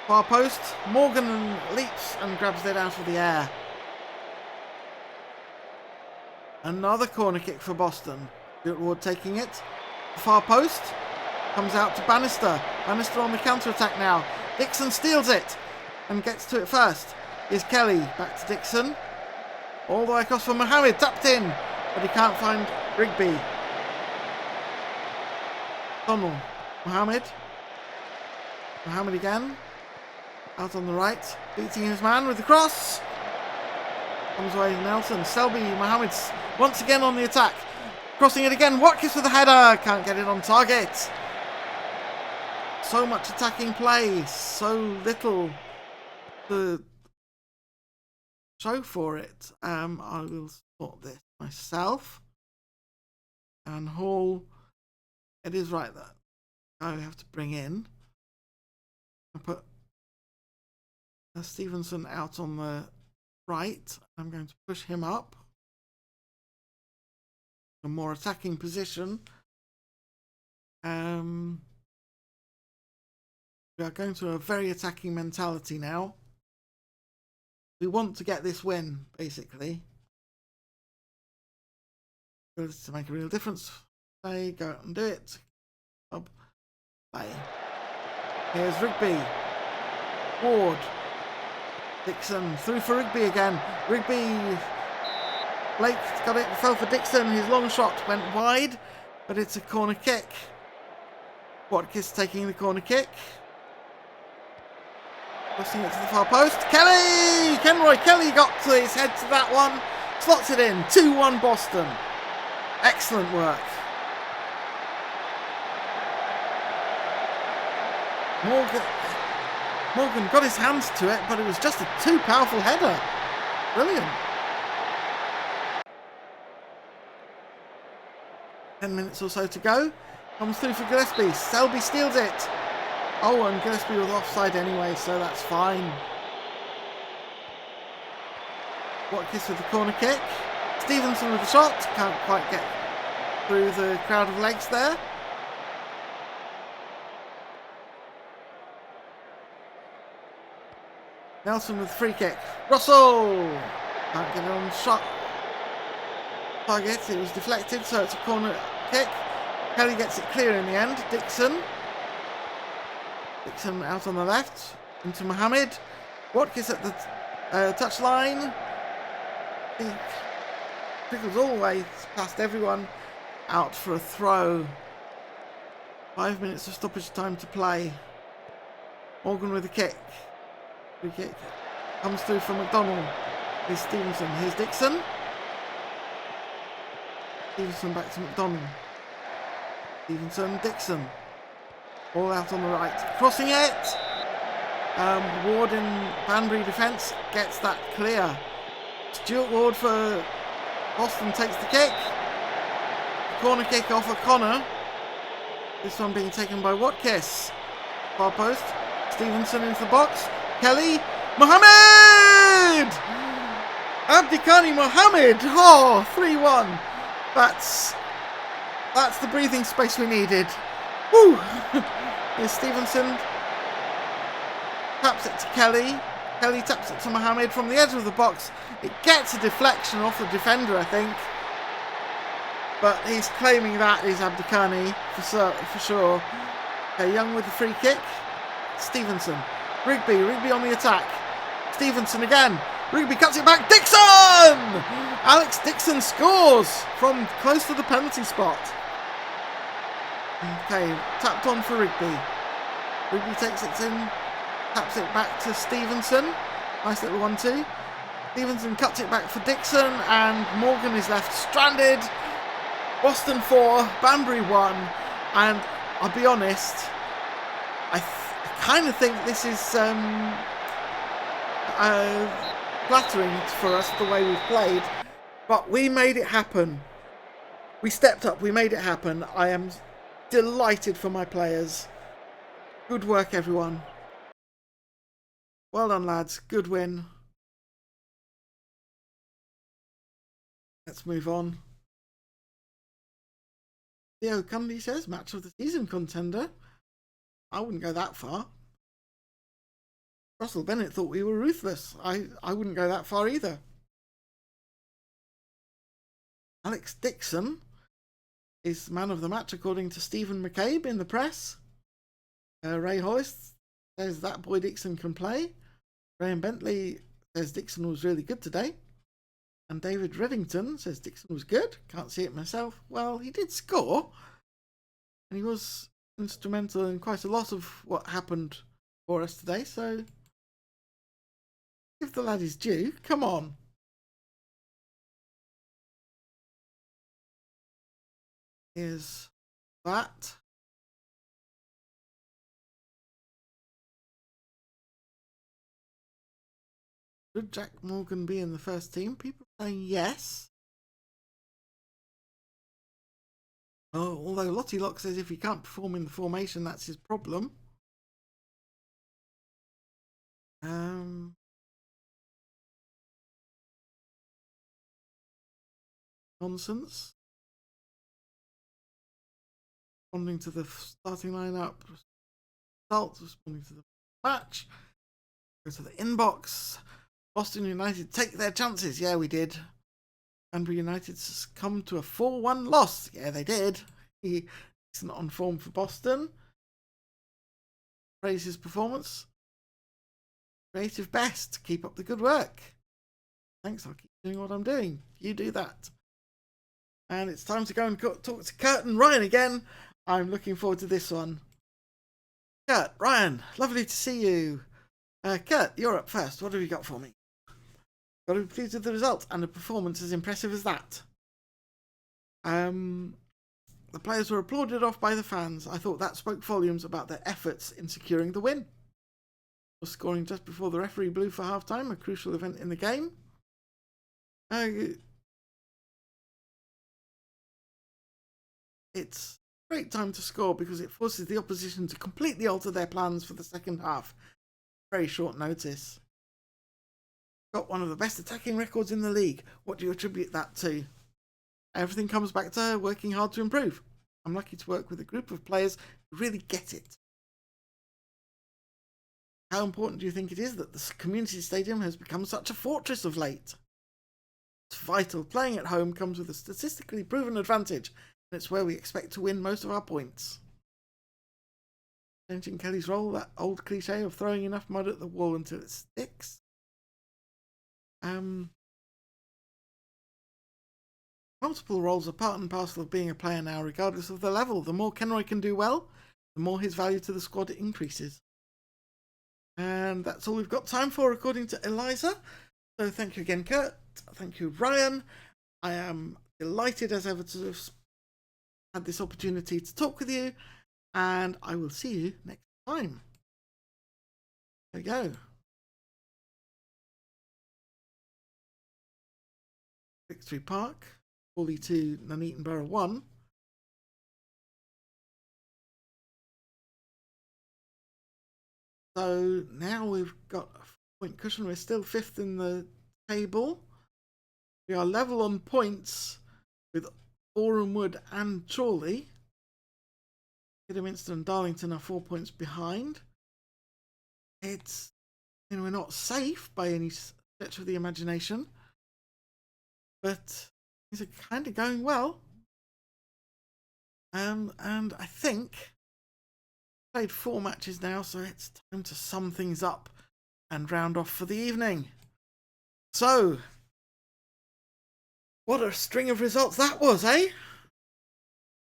Far post. Morgan leaps and grabs it out of the air. Another corner kick for Boston. Stuart Ward taking it. The far post. Comes out to Bannister. Bannister on the counter-attack now. Dixon steals it and gets to it first. Here's Kelly. Back to Dixon. All the way across for Mohammed. Tapped in. But he can't find Rigby. Donald. Mohammed. Mohammed again. Out on the right. Beating his man with the cross. Comes away Nelson. Selby. Mohammed's once again on the attack. Crossing it again. Watkins with the header. Can't get it on target. So much attacking play. So little to show for it. I will sort this myself. And Hall. It is right that I have to bring in. I put Stevenson out on the right. I'm going to push him up. A more attacking position. We are going to a very attacking mentality now. We want to get this win, basically. To make a real difference. Play, go out and do it. Up, play. Here's Rigby. Ward. Dixon through for Rigby again. Rigby. Blake got it, fell for Dixon. His long shot went wide, but it's a corner kick. Watkins taking the corner kick. Crossing it to the far post. Kelly! Kenroy Kelly got to his head to that one. Slots it in. 2-1 Boston. Excellent work. Morgan got his hands to it, but it was just a too powerful header. Brilliant. 10 minutes or so to go. Comes through for Gillespie. Selby steals it. Oh, and Gillespie was offside anyway, so that's fine. Watkins with the corner kick. Stevenson with the shot. Can't quite get through the crowd of legs there. Nelson with the free kick. Russell! Can't get it on shot. Target. It was deflected, so it's a corner kick. Kelly gets it clear in the end. Dixon out on the left. Into Mohammed. Watkins at the touchline. He trickles all the way past everyone. Out for a throw. 5 minutes of stoppage time to play. Morgan with a kick. Free kick. Comes through from McDonald. Here's Stevenson. Here's Dixon. Stevenson back to McDonald. Stevenson, Dixon. All out on the right. Crossing it. Ward in Banbury defence gets that clear. Stuart Ward for Boston takes the kick. Corner kick off O'Connor. This one being taken by Watkins. Far post. Stevenson into the box. Kelly. Mohammed! Abdikhani Mohammed. Oh, 3-1. That's the breathing space we needed. Woo! Here's Stevenson. Taps it to Kelly. Kelly taps it to Mohammed from the edge of the box. It gets a deflection off the defender, I think. But he's claiming that is Abdikhani for sure. Okay, Young with the free kick. Stevenson. Rigby on the attack. Stevenson again. Rigby cuts it back. Dixon! Alex Dixon scores from close to the penalty spot. Okay, tapped on for Rigby. Rigby takes it in, taps it back to Stevenson. Nice little 1-2. Stevenson cuts it back for Dixon, and Morgan is left stranded. Boston 4, Banbury 1, and I'll be honest. I kind of think this is flattering for us the way we've played, but we made it happen. We stepped up. We made it happen. I am delighted for my players. Good work, everyone. Well done, lads. Good win. Let's move on. Theo Cundy says, match of the season contender. I wouldn't go that far. Russell Bennett thought we were ruthless. I wouldn't go that far either. Alex Dixon is man of the match according to Stephen McCabe in the press. Ray Hollis says that boy Dixon can play. Graham Bentley says Dixon was really good today. And David Reddington says Dixon was good. Can't see it myself. Well, he did score. And he was instrumental in quite a lot of what happened for us today. So give the lad his due. Come on. Here's that. Should Jack Morgan be in the first team? People saying yes. Oh, although Lottie Lock says if he can't perform in the formation, that's his problem. Nonsense. Responding to the starting lineup. Results. Responding to the match. Go to the inbox. Boston United take their chances. Yeah, we did. Canberra United succumbed to a 4-1 loss. Yeah, they did. He's not on form for Boston. Praise his performance. Creative best. Keep up the good work. Thanks, I'll keep doing what I'm doing. You do that. And it's time to go and talk to Kurt and Ryan again. I'm looking forward to this one. Kurt, Ryan, lovely to see you. Kurt, you're up first. What have you got for me? Got to be pleased with the result and a performance as impressive as that. The players were applauded off by the fans. I thought that spoke volumes about their efforts in securing the win. Was scoring just before the referee blew for half-time, a crucial event in the game. It's a great time to score because it forces the opposition to completely alter their plans for the second half. Very short notice. Got one of the best attacking records in the league. What do you attribute that to? Everything comes back to working hard to improve. I'm lucky to work with a group of players who really get it. How important do you think it is that the community stadium has become such a fortress of late? It's vital. Playing at home comes with a statistically proven advantage, and it's where we expect to win most of our points. Changing Kelly's role, that old cliche of throwing enough mud at the wall until it sticks. Multiple roles are part and parcel of being a player now, regardless of the level. The more Kenroy can do well, the more his value to the squad increases. And that's all we've got time for, according to Eliza. So thank you again, Kurt. Thank you, Ryan. I am delighted as ever to have had this opportunity to talk with you, and I will see you next time. There we go. Victory Park, Hawley 2, Nuneaton Borough 1. So now we've got a point cushion. We're still 5th in the table. We are level on points with Boreham Wood and Chorley. Kidderminster and Darlington are 4 points behind. It's, we're not safe by any stretch of the imagination, but things are kind of going well. And I think played 4 matches now, so it's time to sum things up and round off for the evening. So, what a string of results that was, eh?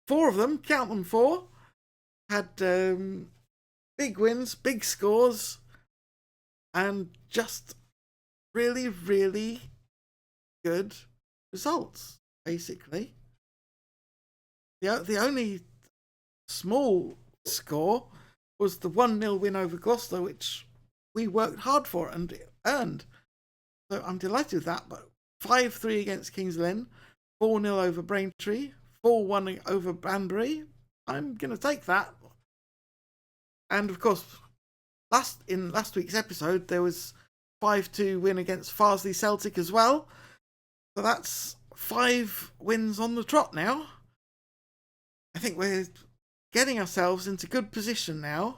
4 of them, count them 4, had big wins, big scores, and just really, really good results, basically. The only small score was the 1-0 win over Gloucester, which we worked hard for and earned. So I'm delighted with that. But 5-3 against Kings Lynn, 4-0 over Braintree, 4-1 over Banbury. I'm going to take that. And of course, in last week's episode, there was 5-2 win against Farsley Celtic as well. So that's 5 wins on the trot now. I think we're getting ourselves into good position now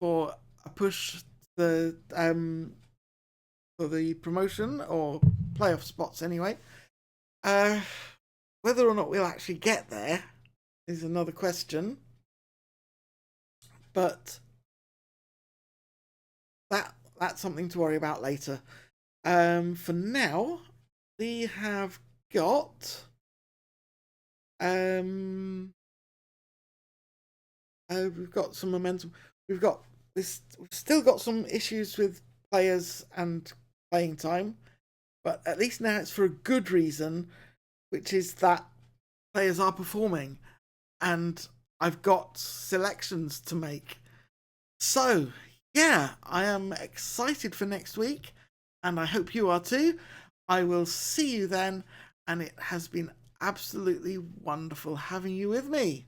for a push for the promotion or playoff spots anyway. Whether or not we'll actually get there is another question. But that's something to worry about later. For now, we have got we've got some momentum. We've still got some issues with players and playing time, but at least now it's for a good reason, which is that players are performing, and I've got selections to make. So yeah, I am excited for next week, and I hope you are too. I will see you then, and it has been absolutely wonderful having you with me.